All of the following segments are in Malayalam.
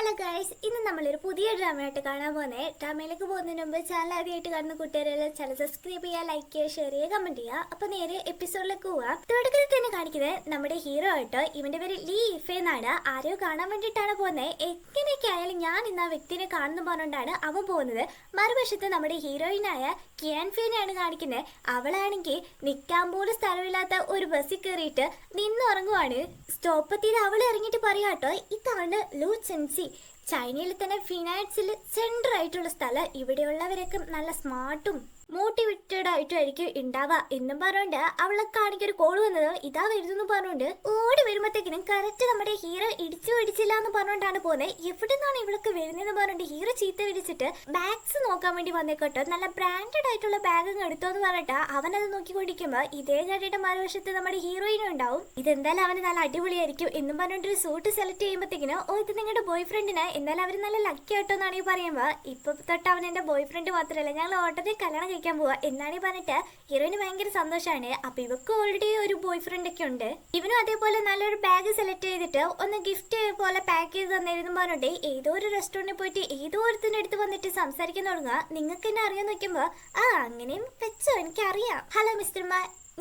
ഹലോ ഗൈസ്, ഇന്ന് നമ്മളൊരു പുതിയ ഡ്രാമയായിട്ട് കാണാൻ പോകുന്നത്. ഡ്രാമയിലേക്ക് പോകുന്നതിന് മുമ്പ് ചാനൽ ആദ്യമായിട്ട് കാണുന്ന കൂട്ടുകാരെല്ലാം ചാനൽ സബ്സ്ക്രൈബ് ചെയ്യുക, ലൈക്ക് ചെയ്യുക, ഷെയർ ചെയ്യുക, കമന്റ് ചെയ്യുക. അപ്പൊ നേരെ എപ്പിസോഡിലേക്ക് പോവാം. തുടക്കത്തിൽ തന്നെ കാണിക്കുന്നത് നമ്മുടെ ഹീറോ ആയിട്ടോ. ഇവന്റെ പേര് ലീ ഇഫെ എന്നാണ്. ആരെയോ കാണാൻ വേണ്ടിയിട്ടാണ് പോകുന്നത്. എങ്ങനെയൊക്കെ ആയാലും ഞാൻ ഇന്ന് ആ വ്യക്തിനെ കാണുന്നു പറഞ്ഞുകൊണ്ടാണ് അവൻ പോകുന്നത്. മറുവശത്ത് നമ്മുടെ ഹീറോയിനായ കിയാൻഫേനെയാണ് കാണിക്കുന്നത്. അവളാണെങ്കിൽ നിൽക്കാൻ പോലും സ്ഥലമില്ലാത്ത ഒരു ബസ്സിൽ കയറിയിട്ട് നിന്നുറങ്ങുവാണ്. സ്റ്റോപ്പെത്തിയത് അവൾ ഇറങ്ങിയിട്ട് പറയാട്ടോ, ഇതാണ് ലൂ ചെൻസി. ചൈനയിൽ തന്നെ ഫിനാൻസിൽ സെൻട്രൽ ആയിട്ടുള്ള സ്ഥലം. ഇവിടെയുള്ളവരൊക്കെ നല്ല സ്മാർട്ടും മോട്ടിവേറ്റഡ് ആയിട്ടുമായിരിക്കും ഉണ്ടാവുക എന്നും പറഞ്ഞുകൊണ്ട് അവളെ കാണിക്കൊരു കോൾ വന്നത്. ഇതാ വരുന്നു പറഞ്ഞുകൊണ്ട് ഓടി വരുമ്പോഴത്തേക്കിനും കറക്റ്റ് നമ്മുടെ ഹീറോ ഇടിച്ചു പിടിച്ചില്ല എന്ന് പറഞ്ഞുകൊണ്ടാണ് പോകുന്നത്. എവിടെ നിന്നാണ് ഇവൾക്ക് വരുന്നതെന്ന് പറഞ്ഞിട്ട് ഹീറോ ചീത്ത പിടിച്ചിട്ട് ബാഗ്സ് നോക്കാൻ വേണ്ടി വന്നേക്കോട്ടോ. നല്ല ബ്രാൻഡഡ് ആയിട്ടുള്ള ബാഗ് എടുത്തോ എന്ന് പറഞ്ഞിട്ട് അവനത് നോക്കിക്കൊണ്ടിരിക്കുമ്പോൾ ഇതേ കണ്ടിട്ട് മറുവശത്ത് നമ്മുടെ ഹീറോയിനും ഉണ്ടാവും. ഇതെന്തായാലും അവന് നല്ല അടിപൊളിയായിരിക്കും എന്നും പറഞ്ഞിട്ട് ഒരു സൂട്ട് സെലക്ട് ചെയ്യുമ്പോഴത്തേക്കിനും ഇത് നിങ്ങളുടെ ബോയ് ഫ്രണ്ടിന് എന്നാലും അവർ നല്ല ലക്കി ആട്ടോ എന്നാണ് ഈ പറയുമ്പോൾ. ഇപ്പൊ തൊട്ട് അവൻ എന്റെ ബോയ് ഫ്രണ്ട് മാത്രമല്ല, ഞങ്ങൾ ഓട്ടത്തിൽ കല്യാണം കഴിക്കാൻ പോവാ എന്നാണ് പറഞ്ഞിട്ട് ഹീറോയിന് ഭയങ്കര സന്തോഷമാണ്. അപ്പൊ ഇവക്ക് ഓൾറെഡി ഒരു ബോയ് ഫ്രണ്ട് ഒക്കെ ഉണ്ട്. ഇവനും അതേപോലെ നല്ലൊരു ബാഗ് സെലക്ട് ചെയ്തിട്ട് ഒന്ന് ഗിഫ്റ്റ് പോലെ പാക്ക് ചെയ്ത് തന്നിരുന്നു പറഞ്ഞിട്ട് ഏതോ ഒരു റെസ്റ്റോറന്റിൽ പോയിട്ട് ഏതോ ഒരുത്തിന്റെ അടുത്ത് വന്നിട്ട് സംസാരിക്കാൻ തുടങ്ങുക. നിങ്ങൾക്ക് എന്നെ അറിയാൻ നോക്കുമ്പോ അങ്ങനെയും വെച്ചോ, എനിക്കറിയാം. ഹലോ മിസ്റ്റർ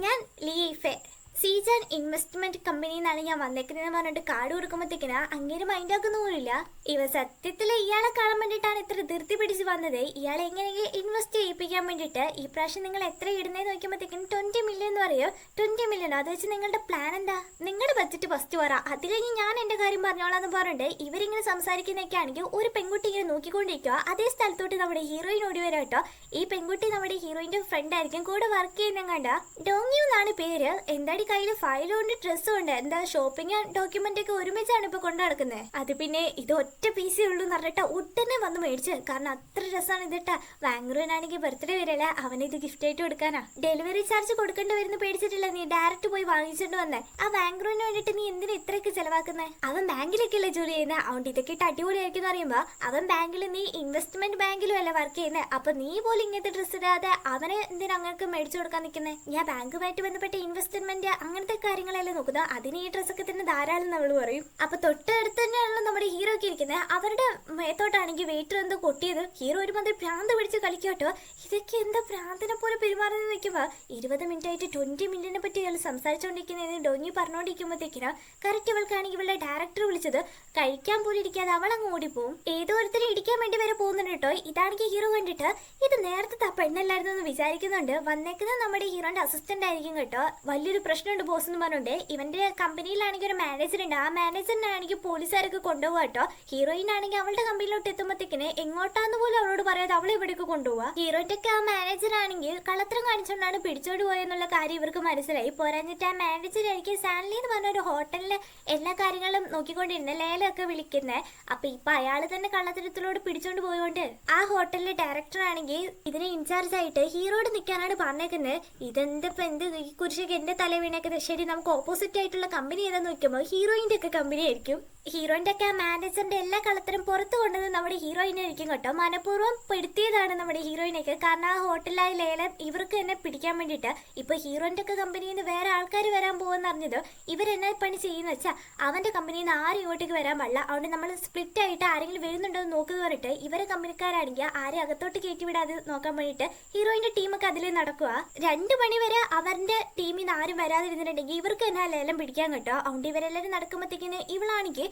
ഞാൻ ലീഫെ, സീജൻ ഇൻവെസ്റ്റ്മെന്റ് കമ്പനിയിൽ നിന്നാണ് ഞാൻ വന്നേക്കുന്നതെന്ന് പറഞ്ഞിട്ട് കാർഡ് കൊടുക്കുമ്പോഴത്തേക്കിനാ അങ്ങനെ മൈൻഡ് ആക്കുന്ന പോലില്ല. ഇവ സത്യത്തിൽ ഇയാളെ കാണാൻ വേണ്ടിയിട്ടാണ് ഇത്ര ധൃതി പിടിച്ച് വന്നത്. ഇയാളെ എങ്ങനെയെങ്കിലും ഇൻവെസ്റ്റ് ചെയ്യിപ്പിക്കാൻ വേണ്ടിയിട്ട്. ഈ പ്രാവശ്യം നിങ്ങൾ എത്ര ഇടുന്നതെന്ന് നോക്കുമ്പോഴത്തേക്കും 20 മില്യൺ എന്ന് പറയോ. 20 മില്യൺ, അത് വെച്ച് നിങ്ങളുടെ പ്ലാൻ എന്താ? നിങ്ങളുടെ ബഡ്ജറ്റ് ഫസ്റ്റ് പറ, അത് കഴിഞ്ഞ് ഞാൻ എന്റെ കാര്യം പറഞ്ഞോളാന്ന് പറഞ്ഞിട്ട് ഇവരിങ്ങനെ സംസാരിക്കുന്നൊക്കെ ആണെങ്കിൽ ഒരു പെൺകുട്ടി ഇങ്ങനെ നോക്കിക്കൊണ്ടിരിക്കുക. അതേ സ്ഥലത്തോട്ട് നമ്മുടെ ഹീറോയിൻ ഓടി വരാം കേട്ടോ. ഈ പെൺകുട്ടി നമ്മുടെ ഹീറോയിന്റെ ഫ്രണ്ട് ആയിരിക്കും, കൂടെ വർക്ക് ചെയ്യുന്ന കണ്ട. ഡോങ്യു എന്നാണ് പേര്. എന്താടി കയ്യിൽ ഫയലും ഉണ്ട്, ഡ്രസ്സും ഉണ്ട്. എന്താ ഷോപ്പിംഗ് ഡോക്യുമെന്റ് ഒക്കെ ഒരുമിച്ചാണ് ഇപ്പൊ കൊണ്ടു നടക്കുന്നത്. അത് പിന്നെ ഇത് ഒറ്റ പീസേ ഉള്ളൂ എന്ന് പറഞ്ഞിട്ട് ഉടനെ വന്ന് മേടിച്ച്. കാരണം അത്ര ഡ്രസ്സാണ് ഇതിട്ടാ. ബാംഗ്ലൂരിനാണെങ്കിൽ ബർത്ത്ഡേ വരല്ലേ, അവനിത് ഗിഫ്റ്റ് ആയിട്ട് കൊടുക്കാനാ. ഡെലിവറി ചാർജ് കൊടുക്കേണ്ടി വരുന്ന പേടിച്ചിട്ടില്ല നീ ഡയറക്റ്റ് പോയി വാങ്ങിച്ചിട്ട് വന്നേ. ആ ബാംഗ്ലൂരിന് വേണ്ടിട്ട് നീ എന്തിനാ ഇത്രയൊക്കെ ചെലവാക്കുന്നേ? അവൻ ബാങ്കിലൊക്കെ അല്ലേ ജോലി ചെയ്യുന്നത്, അതുകൊണ്ട് ഇതൊക്കെ ഇട്ട് അടിപൊളിയായിരിക്കും എന്ന് പറയുമ്പോ അവൻ ബാങ്കിൽ, നീ ഇൻവെസ്റ്റ്മെന്റ് ബാങ്കിലും അല്ലേ വർക്ക് ചെയ്യുന്നത്. അപ്പൊ നീ പോലും ഇങ്ങനത്തെ ഡ്രസ്സ് ഇടാതെ അവന് എന്തിനാ അങ്ങനെ മേടിച്ചു കൊടുക്കാൻ നിൽക്കുന്നത്? ഞാൻ ബാങ്കുമായിട്ട് ബന്ധപ്പെട്ട ഇൻവെസ്റ്റ്മെന്റ് അങ്ങനത്തെ കാര്യങ്ങളല്ലേ നോക്കുന്നത്, അതിന് ഈ ഡ്രസ്സൊക്കെ തന്നെ ധാരാളം നമ്മൾ പറയും. അപ്പൊ തൊട്ടടുത്ത് തന്നെയാണല്ലോ നമ്മുടെ ഹീറോ ഒക്കെ ഇരിക്കുന്നത്. അവരുടെ മേത്തോട്ടാണെങ്കിൽ വെയിറ്റർ എന്തോ കൊട്ടിയത്. ഹീറോ ഒരുമാതിരി ഭ്രാന്ത് പിടിച്ച് കളിക്കോട്ടോ. ഇതൊക്കെ എന്താ ഭ്രാന്തിനെ പോലെ പെരുമാറുന്നത് നിൽക്കുമ്പോ 20 മിനിറ്റ് ആയിട്ട് 20 മില്യനെ പറ്റി ഇയാൾ സംസാരിച്ചുകൊണ്ടിരിക്കുന്നതിന് ഡോങ്ങി പറഞ്ഞുകൊണ്ടിരിക്കുമ്പോഴത്തേക്കിനാ കറക്റ്റ് ഇവൾക്കാണെങ്കിൽ ഇവളുടെ ഡയറക്ടർ വിളിച്ചത്. കഴിക്കാൻ പോലും ഇരിക്കാതെ അവളങ്ങ് ഓടിപ്പോവും. ഏതോ ഒരുത്തരം ഇടിക്കാൻ വേണ്ടി വരെ പോകുന്നുണ്ട് കേട്ടോ. ഇതാണെങ്കിൽ ഹീറോ കണ്ടിട്ട് ഇത് നേരത്തെ പെണ്ണല്ലായിരുന്നു എന്ന് വിചാരിക്കുന്നുണ്ട്. വന്നേക്കുന്നത് നമ്മുടെ ഹീറോന്റെ അസിസ്റ്റന്റ് ആയിരിക്കും കേട്ടോ. വലിയൊരു പ്രശ്നമുണ്ട് ബോസ് എന്ന് പറഞ്ഞുകൊണ്ട്. ഇവന്റെ കമ്പനിയിലാണെങ്കിൽ ഒരു മാനേജർ ഉണ്ട്. ആ മാനേജറിനാണെങ്കിൽ പോലീസുകാരൊക്കെ കൊണ്ടുപോകാം കേട്ടോ. ഹീറോയിൻ ആണെങ്കിൽ അവളുടെ കമ്പനിയിലോട്ട് എത്തുമ്പോഴത്തേക്കിന് എങ്ങോട്ടാന്ന് പോലും അവളോട് പറയാതെ അവളെ ഇവിടേക്ക് കൊണ്ടുപോവാ. ഹീറോന്റെ ഒക്കെ ആ മാനേജർ ആണെങ്കിൽ കള്ളത്തരം കാണിച്ചുകൊണ്ടാണ് പിടിച്ചോണ്ട് പോയെന്നുള്ള കാര്യം ഇവർക്ക് മനസ്സിലായി. പോരാഞ്ഞിട്ട് ആ മാനേജർ ആയിരിക്കും സാൻലി എന്ന് പറഞ്ഞ ഒരു ഹോട്ടലിലെ എല്ലാ കാര്യങ്ങളും നോക്കിക്കൊണ്ടിരുന്നത്, ലേലൊക്കെ വിളിക്കുന്നത്. അപ്പൊ ഇപ്പൊ അയാള് തന്നെ കള്ളത്തരത്തിലോട് പിടിച്ചോണ്ട് പോയോണ്ട് ആ ഹോട്ടലിലെ ഡയറക്ടർ ആണെങ്കിൽ ഇതിനെ ഇൻചാർജ് ആയിട്ട് ഹീറോയോട് നിൽക്കാനാണ് പറഞ്ഞേക്കുന്നത്. ഇതെന്തിപ്പോ എന്ത് ഈ കുരിശൊക്കെ എന്റെ തല വീണേക്കുന്നത്. ശരി, നമുക്ക് ഓപ്പോസിറ്റ് ആയിട്ടുള്ള കമ്പനി ഏതാന്ന് നോക്കുമ്പോൾ ഹീറോയിന്റെ ഒക്കെ കമ്പനി ആയിരിക്കും. ഹീറോയിന്റെ ഒക്കെ ആ മാനേജറിന്റെ എല്ലാ കളത്തരം പുറത്തു കൊണ്ടത് നമ്മുടെ ഹീറോയിനെ ആയിരിക്കും കേട്ടോ. മനഃപൂർവ്വം പെടുത്തിയതാണ് നമ്മുടെ ഹീറോയിനൊക്കെ. കാരണം ആ ഹോട്ടലായ ലേലം ഇവർക്ക് തന്നെ പിടിക്കാൻ വേണ്ടിയിട്ട്. ഇപ്പൊ ഹീറോയിന്റെ ഒക്കെ കമ്പനിയിൽ നിന്ന് വേറെ ആൾക്കാർ വരാൻ പോകുമെന്ന് അറിഞ്ഞത് ഇവരെന്നെ പണി ചെയ്യുന്ന വെച്ചാൽ അവന്റെ കമ്പനിയിൽ നിന്ന് ആരും ഇങ്ങോട്ടേക്ക് വരാൻ പാടില്ല. അതുകൊണ്ട് നമ്മൾ സ്പ്ലിറ്റ് ആയിട്ട് ആരെങ്കിലും വരുന്നുണ്ടോ എന്ന് നോക്കുക പറഞ്ഞിട്ട് ഇവരെ കമ്പനിക്കാരാണെങ്കിൽ ആരെ അകത്തോട്ട് കയറ്റി വിടാതെ നോക്കാൻ വേണ്ടിയിട്ട് ഹീറോയിന്റെ ടീമൊക്കെ അതിൽ നടക്കുക. 2 മണി വരെ അവരുടെ ടീമിൽ നിന്ന് ആരും വരാതിരുന്നിട്ടുണ്ടെങ്കിൽ ഇവർക്ക് തന്നെ ലേലം പിടിക്കാൻ കേട്ടോ. അതുകൊണ്ട് ഇവരെല്ലാവരും നടക്കുമ്പോഴത്തേക്കിന് ഇവളാണെങ്കിൽ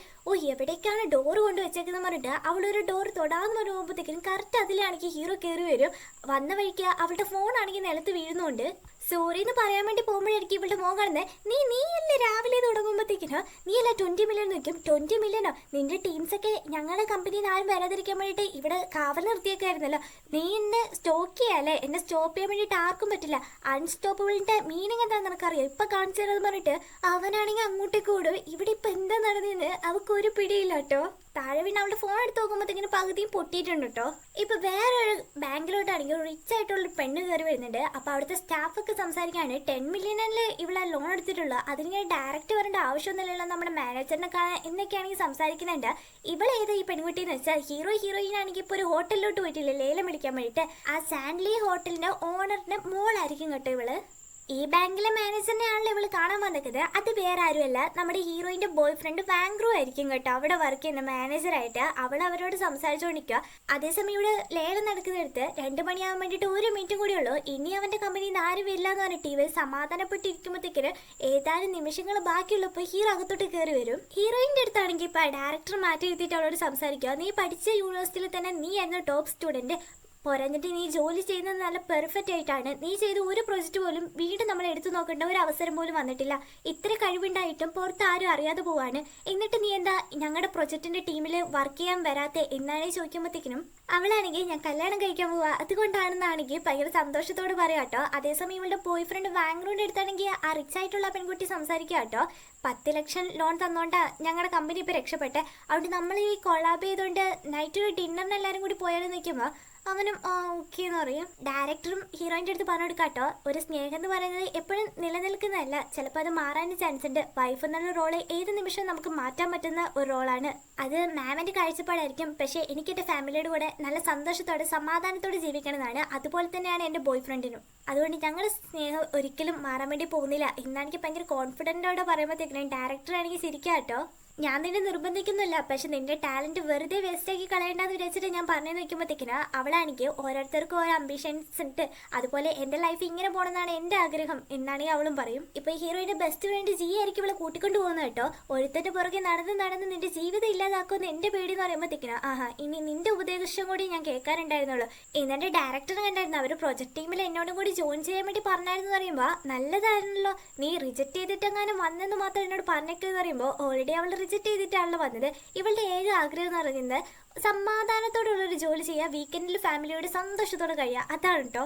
എവിടേക്കാണ് ഡോർ കൊണ്ട് വെച്ചേക്കുന്നത് പറഞ്ഞിട്ട് അവളൊരു ഡോർ തൊടാന്ന് പറയുമ്പോഴത്തേക്കിനും കറക്റ്റ് അതിലാണെങ്കിൽ ഹീറോ കയറി വരും. വന്ന വഴിക്ക് അവളുടെ ഫോൺ ആണെങ്കിൽ നിലത്ത് വീഴുന്നുണ്ട്. സോറി എന്ന് പറയാൻ വേണ്ടി പോകുമ്പോഴായിരിക്കും ഇവളുടെ മോൻ കാണുന്നത്. നീയല്ലേ രാവിലെ തുടങ്ങുമ്പോഴത്തേക്കിനോ നീയല്ല 20 മില്യൺ നോക്കും. 20 മില്യണോ? നിന്റെ ടീംസൊക്കെ ഞങ്ങളുടെ കമ്പനിയിൽ നിന്ന് ആരും വരാതിരിക്കാൻ വേണ്ടിയിട്ട് ഇവിടെ കാവൽ നിർത്തിയൊക്കെ ആയിരുന്നല്ലോ. നീ എന്നെ സ്റ്റോക്ക് ചെയ്യാല്ലേ? എന്നെ സ്റ്റോപ്പ് ചെയ്യാൻ വേണ്ടിയിട്ട് ആർക്കും പറ്റില്ല. അൺസ്റ്റോപ്പബിളിന്റെ മീനിങ് എന്താണെന്ന് നിനക്കറിയാം. ഇപ്പൊ കാണിച്ചു തരാന്ന് പറഞ്ഞിട്ട് അവനാണെങ്കിൽ അങ്ങോട്ടേക്ക് ഓടും. ഇവിടെ ഇപ്പൊ എന്താ നടന്നതെന്ന് അവൾക്ക് ഒരു പിടിയില്ല കേട്ടോ. താഴെ പിന്നെ അവളുടെ ഫോൺ എടുത്ത് നോക്കുമ്പോഴത്തേക്കിന് പകുതിയും പൊട്ടിയിട്ടുണ്ട് കേട്ടോ. ഇപ്പൊ വേറൊരു ബാങ്കിലോട്ടാണെങ്കിൽ റിച്ച് ആയിട്ടുള്ള പെണ്ണ് കയറി വരുന്നുണ്ട്. അപ്പൊ അവിടുത്തെ സ്റ്റാഫൊക്കെ സംസാരിക്കാണ് 10 മില്യണില് ഇവിടെ ലോൺ എടുത്തിട്ടുള്ളൂ, അതിന് ഡയറക്റ്റ് വരേണ്ട ആവശ്യമൊന്നുമില്ലല്ലോ നമ്മുടെ മാനേജറിനെ കാണാൻ എന്നൊക്കെയാണെങ്കിൽ സംസാരിക്കുന്നുണ്ട്. ഇവളേതാ ഈ പെൺകുട്ടി എന്ന് വെച്ചാൽ ഹീറോയിൻ ആണെങ്കിൽ ഇപ്പൊ ഒരു ഹോട്ടലിലോട്ട് പോയിട്ടില്ല ലേലം പിടിക്കാൻ വേണ്ടിയിട്ട്. ആ സാൻലി ഹോട്ടലിന്റെ ഓണറിന്റെ മോളായിരിക്കും കേട്ടോ ഇവള്. ഈ ബാങ്കിലെ മാനേജറിനെയാണല്ലോ ഇവള് കാണാൻ വന്നിരിക്കുന്നത്. അത് വേറെ ആരുമല്ല, നമ്മുടെ ഹീറോയിന്റെ ബോയ് ഫ്രണ്ട് വാങ്ക്രു ആയിരിക്കും കേട്ടോ. അവിടെ വർക്ക് ചെയ്യുന്ന മാനേജറായിട്ട് അവൾ അവരോട് സംസാരിച്ചുകൊണ്ടിരിക്കുക. അതേസമയം ഇവിടെ ലേലം നടക്കുന്നിടത്ത് 2 മണിയാവാൻ വേണ്ടിയിട്ട് 1 മിനിറ്റും കൂടി ഉള്ളൂ. ഇനി അവന്റെ കമ്പനിയിൽ നിന്ന് ആരും വരില്ല എന്ന് പറഞ്ഞിട്ട് ഇവർ സമാധാനപ്പെട്ടിരിക്കുമ്പോഴത്തേക്കിന് ഏതാനും നിമിഷങ്ങൾ ബാക്കിയുള്ളപ്പോൾ ഹീറോ അകത്തോട്ട് കയറി വരും. ഹീറോയിന്റെ അടുത്താണെങ്കിൽ ഇപ്പൊ ഡയറക്ടർ മാറ്റി എഴുതിയിട്ട് അവളോട് സംസാരിക്കുക. നീ പഠിച്ച യൂണിവേഴ്സിറ്റിയിൽ തന്നെ നീ ആയിരുന്നു ടോപ്പ് സ്റ്റുഡന്റ്, പോരാഞ്ഞിട്ട് നീ ജോലി ചെയ്യുന്നത് നല്ല പെർഫെക്റ്റ് ആയിട്ടാണ്. നീ ചെയ്ത ഒരു പ്രൊജക്റ്റ് പോലും വീണ്ടും നമ്മൾ എടുത്തു നോക്കേണ്ട ഒരു അവസരം പോലും വന്നിട്ടില്ല. ഇത്ര കഴിവുണ്ടായിട്ടും പുറത്ത് ആരും അറിയാതെ പോവാണ്. എന്നിട്ട് നീ എന്താ ഞങ്ങളുടെ പ്രൊജക്റ്റിന്റെ ടീമിൽ വർക്ക് ചെയ്യാൻ വരാത്ത എന്നാണ് ചോദിക്കുമ്പോഴത്തേക്കിനും അവളാണെങ്കിൽ ഞാൻ കല്യാണം കഴിക്കാൻ പോവാ അതുകൊണ്ടാണെന്നാണെങ്കിൽ ഭയങ്കര സന്തോഷത്തോട് പറയാം കേട്ടോ. അതേസമയം ഇവളുടെ ബോയ് ഫ്രണ്ട് ബാംഗ്ലൂരിന്റെ അടുത്താണെങ്കിൽ ആ റിച്ച് ആയിട്ടുള്ള പെൺകുട്ടി സംസാരിക്കുക കേട്ടോ. 10 ലക്ഷം ലോൺ തന്നോണ്ടാ ഞങ്ങളുടെ കമ്പനി ഇപ്പൊ രക്ഷപ്പെട്ടെ. അതുകൊണ്ട് നമ്മൾ ഈ കൊളാബ് ചെയ്തോണ്ട് നൈറ്റ് ഒരു ഡിന്നറിന് എല്ലാവരും കൂടി പോയാലും നിൽക്കുമ്പോ അവനും ഓക്കെ എന്ന് പറയും. ഡയറക്ടറും ഹീറോയിൻ്റെ അടുത്ത് പറഞ്ഞു കൊടുക്കാട്ടോ, ഒരു സ്നേഹം എന്ന് പറയുന്നത് എപ്പോഴും നിലനിൽക്കുന്നതല്ല, ചിലപ്പോൾ അത് മാറാൻ ചാൻസ് ഉണ്ട്. വൈഫ് എന്നുള്ള റോള് ഏത് നിമിഷവും നമുക്ക് മാറ്റാൻ പറ്റുന്ന ഒരു റോളാണ്. അത് മാമിൻ്റെ കാഴ്ചപ്പാടായിരിക്കും, പക്ഷേ എനിക്ക് എൻ്റെ ഫാമിലിയുടെ കൂടെ നല്ല സന്തോഷത്തോടെ സമാധാനത്തോടെ ജീവിക്കണമെന്നാണ്. അതുപോലെ തന്നെയാണ് എൻ്റെ ബോയ് ഫ്രണ്ടിനും. അതുകൊണ്ട് ഞങ്ങളുടെ സ്നേഹം ഒരിക്കലും മാറാൻ വേണ്ടി പോകുന്നില്ല എന്നാണ് എനിക്ക് ഭയങ്കര കോൺഫിഡൻറ്റോടെ പറയുമ്പോഴത്തേക്കിനും ഡയറക്ടർ ആണെങ്കിൽ ചിരിക്കാം കേട്ടോ. ഞാൻ നിന്നെ നിർബന്ധിക്കുന്നില്ല, പക്ഷെ നിന്റെ ടാലന്റ് വെറുതെ വേസ്റ്റാക്കി കളയേണ്ടെന്ന് വിചാരിച്ചിട്ട് ഞാൻ പറഞ്ഞു നിൽക്കുമ്പോഴത്തേക്കിന് അവളാണെങ്കിൽ ഓരോരുത്തർക്കും ഓരോ അംബിഷൻസ് ഉണ്ട്. അതുപോലെ എൻ്റെ ലൈഫ് ഇങ്ങനെ പോകണമെന്നാണ് എൻ്റെ ആഗ്രഹം എന്നാണെങ്കിൽ അവളും പറയും. ഇപ്പൊ ഹീറോയിന്റെ ബെസ്റ്റ് ഫ്രണ്ട് ജി ആയിരിക്കും ഇവളെ കൂട്ടിക്കൊണ്ട് പോകുന്നത് കേട്ടോ. ഒരുത്തന്റെ പുറകെ നടന്ന് നിന്റെ ജീവിതം ഇല്ലാതാക്കുമെന്ന് എൻ്റെ പേടി എന്ന് പറയുമ്പോഴത്തേക്കിന് ഇനി നിന്റെ ഉപദേശം കൂടി ഞാൻ കേൾക്കാറുണ്ടായിരുന്നുള്ളൂ. ഇന്നെ ഡയറക്ടർ കണ്ടായിരുന്നു, അവർ പ്രൊജക്ട് ടീമിൽ എന്നോടും കൂടി ജോയിൻ ചെയ്യാൻ വേണ്ടി പറഞ്ഞായിരുന്നു പറയുമ്പോൾ നല്ലതായിരുന്നല്ലോ. നീ റിജക്ട് ചെയ്തിട്ടെങ്ങാനും വന്നെന്ന് മാത്രം എന്നോട് പറഞ്ഞേക്കെന്ന് പറയുമ്പോൾ ഓൾറെഡി അവൾ റിജക്ട് ചെയ്തിട്ടാണല്ലോ വന്നത്. ഇവളുടെ ഏക ആഗ്രഹം എന്ന് പറയുന്നത് സമാധാനത്തോടുള്ളൊരു ജോലി ചെയ്യുക, വീക്കെൻഡിൽ ഫാമിലിയോട് സന്തോഷത്തോടെ കഴിയുക, അതാണ് കേട്ടോ.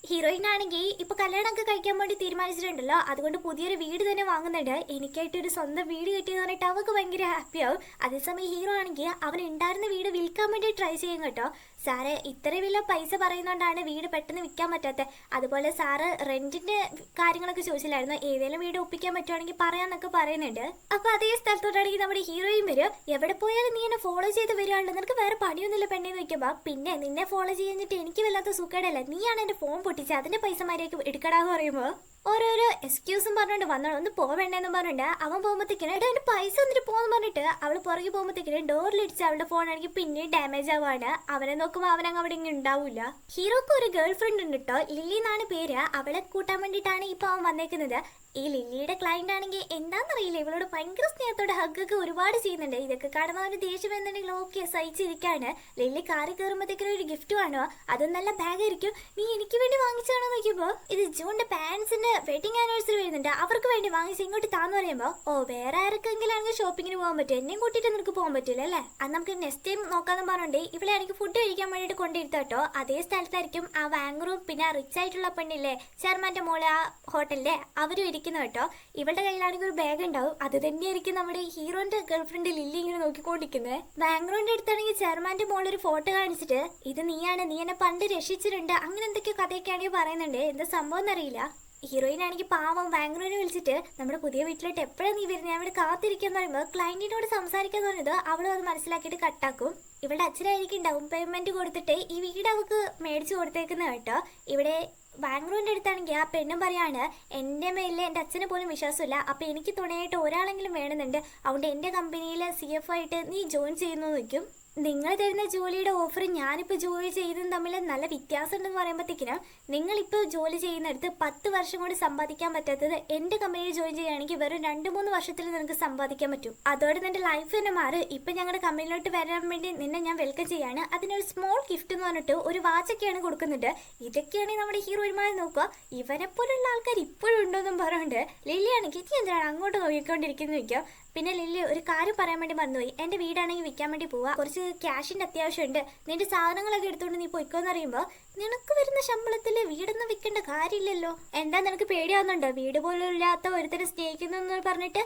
ഹീറോയിൻ ആണെങ്കിൽ ഇപ്പൊ കല്യാണമൊക്കെ കഴിക്കാൻ വേണ്ടി തീരുമാനിച്ചിട്ടുണ്ടല്ലോ, അതുകൊണ്ട് പുതിയൊരു വീട് തന്നെ വാങ്ങുന്നുണ്ട്. എനിക്കായിട്ട് ഒരു സ്വന്തം വീട് കിട്ടിയെന്ന് പറഞ്ഞിട്ട് അവൾക്ക് ഭയങ്കര ഹാപ്പിയാവും. അതേസമയം ഹീറോ ആണെങ്കിൽ അവൻ ഉണ്ടായിരുന്ന വീട് വിൽക്കാൻ വേണ്ടി ട്രൈ ചെയ്യും കേട്ടോ. സാറ് ഇത്ര വലിയ പൈസ പറയുന്നതുകൊണ്ടാണ് വീട് പെട്ടെന്ന് വിൽക്കാൻ പറ്റാത്തത്. അതുപോലെ സാറ് റെന്റിന്റെ കാര്യങ്ങളൊക്കെ ചോദിച്ചില്ലായിരുന്നു, ഏതെങ്കിലും വീട് ഒപ്പിക്കാൻ പറ്റുവാണെങ്കിൽ പറയാന്നൊക്കെ പറയുന്നുണ്ട്. അപ്പൊ അതേ സ്ഥലത്തോട്ടാണെങ്കിൽ നമ്മുടെ ഹീറോയും വരും. എവിടെ പോയാലും നീ എന്നെ ഫോളോ ചെയ്ത് വരികയാണല്ലോ, നിനക്ക് വേറെ പണിയൊന്നുമില്ല പെണ്ണേന്ന് വെക്കുമ്പോ പിന്നെ നിന്നെ ഫോളോ ചെയ്യാഞ്ഞിട്ട് എനിക്ക് വല്ലാത്ത സുഖേടല്ല, നീയാണ് എന്റെ ഫോൺ പൊട്ടിച്ച് അതിന്റെ പൈസ മാരിയൊക്കെ എടുക്കടാന്ന് പറയുമ്പോ ഓരോരോ എക്സ്ക്യൂസും പറഞ്ഞോണ്ട് വന്നോ ഒന്ന് പോവേണ്ടെന്നും പറഞ്ഞിട്ട് അവൻ പോകുമ്പോഴത്തേക്കിന് എന്റെ പൈസ എന്നിട്ട് പോന്ന് പറഞ്ഞിട്ട് അവള് പുറകെ പോകുമ്പോഴത്തേക്കിന് ഡോറിലിടിച്ച് അവളുടെ ഫോൺ ആണെങ്കിൽ പിന്നെയും ഡാമേജ് ആവാണ്. അവനെ നോക്കുമ്പോൾ അവനങ്ങ് അവിടെ ഇങ്ങനെ ഉണ്ടാവില്ല. ഹീറോക്ക് ഒരു ഗേൾ ഫ്രണ്ട് ഉണ്ട് കേട്ടോ, ലില്ലി എന്നാണ് പേര്. അവളെ കൂട്ടാൻ വേണ്ടിയിട്ടാണ് ഇപ്പൊ അവൻ വന്നേക്കുന്നത്. ഈ ലില്ലിയുടെ ക്ലയന്റ് ആണെങ്കിൽ എന്താണെന്നറിയില്ല, ഇവളോട് ഭയങ്കര സ്നേഹത്തോടെ ഹഗ്ഗൊക്കെ ഒരുപാട് ചെയ്യുന്നുണ്ട്. ഇതൊക്കെ കാണുമ്പോൾ അവന് ദേഷ്യം എന്നുണ്ടെങ്കിൽ ഓക്കെ സഹിച്ചിരിക്കാണ്. ലില്ലി കാറി കയറുമ്പോഴത്തേക്കും ഒരു ഗിഫ്റ്റ് വേണോ, അതും നല്ല ബാഗ് ആയിരിക്കും. നീ എനിക്ക് വേണ്ടി വാങ്ങിച്ചാണോ നോക്കിയപ്പോ ഇത് ജൂണിന്റെ പാരന്റ്സിന്റെ വെഡിങ് ആനിവേഴ്സറി വരുന്നുണ്ട്, അവർക്ക് വേണ്ടി വാങ്ങിച്ച് ഇങ്ങോട്ട് താന്ന് പറയുമ്പോ വേറെ ആർക്കെങ്കിലും ആണെങ്കിൽ ഷോപ്പിങ്ങിന് പോകാൻ പറ്റും, എന്നെയും കൂട്ടിയിട്ട് നിനക്ക് പോകാൻ പറ്റില്ല അല്ലേ. അത് നമുക്ക് നെക്സ്റ്റ് ടൈം നോക്കാന്ന് പറഞ്ഞിട്ട് ഇവിടെ ആണെങ്കിൽ ഫുഡ് കഴിക്കാൻ വേണ്ടിയിട്ട് കൊണ്ടിരുത്താട്ടോ. അതേ സ്ഥലത്തായിരിക്കും ആ വാങ്ങറും പിന്നെ ആ റിച്ച് ആയിട്ടുള്ള പെണ്ണില്ലേ ചെയർമാന്റെ മോള് ആ ഹോട്ടലിലെ അവരും ഇരിക്കും കേട്ടോ. ഇവളുടെ കയ്യിലാണെങ്കിൽ ഒരു ബാഗ് ഉണ്ടാവും, അത് തന്നെയായിരിക്കും നമ്മുടെ ഹീറോന്റെ ഗേൾഫ്രണ്ട് ലില്ലി ഇങ്ങനെ നോക്കിക്കൊണ്ടിരിക്കുന്നത്. ബാംഗ്ലൂരിന്റെ അടുത്താണെങ്കിൽ ചെയർമാന്റെ മോള് ഒരു ഫോട്ടോ കാണിച്ചിട്ട് ഇത് നീയാണ്, നീ എന്നെ പണ്ട് രക്ഷിച്ചിട്ടുണ്ട്, അങ്ങനെ എന്തൊക്കെയോ കഥയൊക്കെയാണെങ്കിൽ പറയുന്നുണ്ട്. എന്താ സംഭവം എന്നറിയില്ല. ഹീറോയിൻ ആണെങ്കിൽ പാവം ബാംഗ്ലൂരിനെ വിളിച്ചിട്ട് നമ്മുടെ പുതിയ വീട്ടിലോട്ട് എപ്പോഴാണ് നീ വരുന്നത്, ഞാൻ ഇവിടെ കാത്തിരിക്കാന്ന് പറയുമ്പോൾ ക്ലയന്റിനോട് സംസാരിക്കാന്ന് പറഞ്ഞത് അവളും അത് മനസ്സിലാക്കിയിട്ട് കട്ടാക്കും. ഇവളുടെ അച്ഛനായിരിക്കും ഡൗൺ പേയ്മെന്റ് കൊടുത്തിട്ട് ഈ വീട് അവൾക്ക് മേടിച്ചു കൊടുത്തേക്കുന്നത് കേട്ടോ. ഇവിടെ ബാംഗ്ലൂരിൻ്റെ അടുത്താണെങ്കിൽ ആ പെണ്ണും പറയാണ് എൻ്റെ മേലിൽ എൻ്റെ അച്ഛനെ പോലും വിശ്വാസമില്ല, അപ്പോൾ എനിക്ക് തുണയായിട്ട് ഒരാളെങ്കിലും വേണമെന്നുണ്ട്, അതുകൊണ്ട് എൻ്റെ കമ്പനിയിൽ CFO ആയിട്ട് നീ ജോയിൻ ചെയ്യുന്നു നിൽക്കും. നിങ്ങൾ തരുന്ന ജോലിയുടെ ഓഫർ ഞാനിപ്പോൾ ജോലി ചെയ്തതും തമ്മിൽ നല്ല വ്യത്യാസം ഉണ്ടെന്ന് പറയുമ്പോഴത്തേക്കിനും നിങ്ങളിപ്പോൾ ജോലി ചെയ്യുന്നിടത്ത് 10 വർഷം കൊണ്ട് സമ്പാദിക്കാൻ പറ്റാത്തത് എൻ്റെ കമ്പനിയിൽ ജോയിൻ ചെയ്യുകയാണെങ്കിൽ വെറും 2-3 വർഷത്തിൽ നിനക്ക് സമ്പാദിക്കാൻ പറ്റും. അതോടെ നിന്റെ ലൈഫ് തന്നെ മാറും. ഇപ്പം ഞങ്ങളുടെ കമ്പനിയിലോട്ട് വരാൻ വേണ്ടി നിന്നെ ഞാൻ വെൽക്കം ചെയ്യാണ്, അതിനൊരു സ്മോൾ ഗിഫ്റ്റ് എന്ന് പറഞ്ഞിട്ട് ഒരു വാച്ചൊക്കെയാണ് കൊടുക്കുന്നുണ്ട്. ഇതൊക്കെയാണെങ്കിൽ നമ്മുടെ ഹീറോയിന്മാരെ നോക്കുക, ഇവനെപ്പോലുള്ള ആൾക്കാർ ഇപ്പോഴും ഉണ്ടോയെന്നും പറഞ്ഞുകൊണ്ട് ലില്ലിയാണെങ്കിൽ നീ എന്തിനാണ് അങ്ങോട്ട് നോക്കിക്കൊണ്ടിരിക്കുന്നു വയ്ക്കാം. പിന്നെ ലില്ലി ഒരു കാര്യം പറയാൻ വേണ്ടി മറന്നുപോയി, എൻ്റെ വീടാണെങ്കിൽ വിൽക്കാൻ വേണ്ടി പോവാ, കുറച്ച് ക്യാഷിൻ്റെ അത്യാവശ്യമുണ്ട്, നിന്റെ സാധനങ്ങളൊക്കെ എടുത്തുകൊണ്ട് നീ പൊയ്ക്കോന്ന് അറിയുമ്പോൾ നിനക്ക് വരുന്ന ശമ്പളത്തിൽ വീടൊന്നും വിൽക്കേണ്ട കാര്യമില്ലല്ലോ. എന്താ നിനക്ക് പേടിയാവുന്നുണ്ടോ, വീട് പോലും ഇല്ലാത്ത ഒരുത്തരെ സ്നേഹിക്കുന്നു എന്ന് പറഞ്ഞിട്ട്?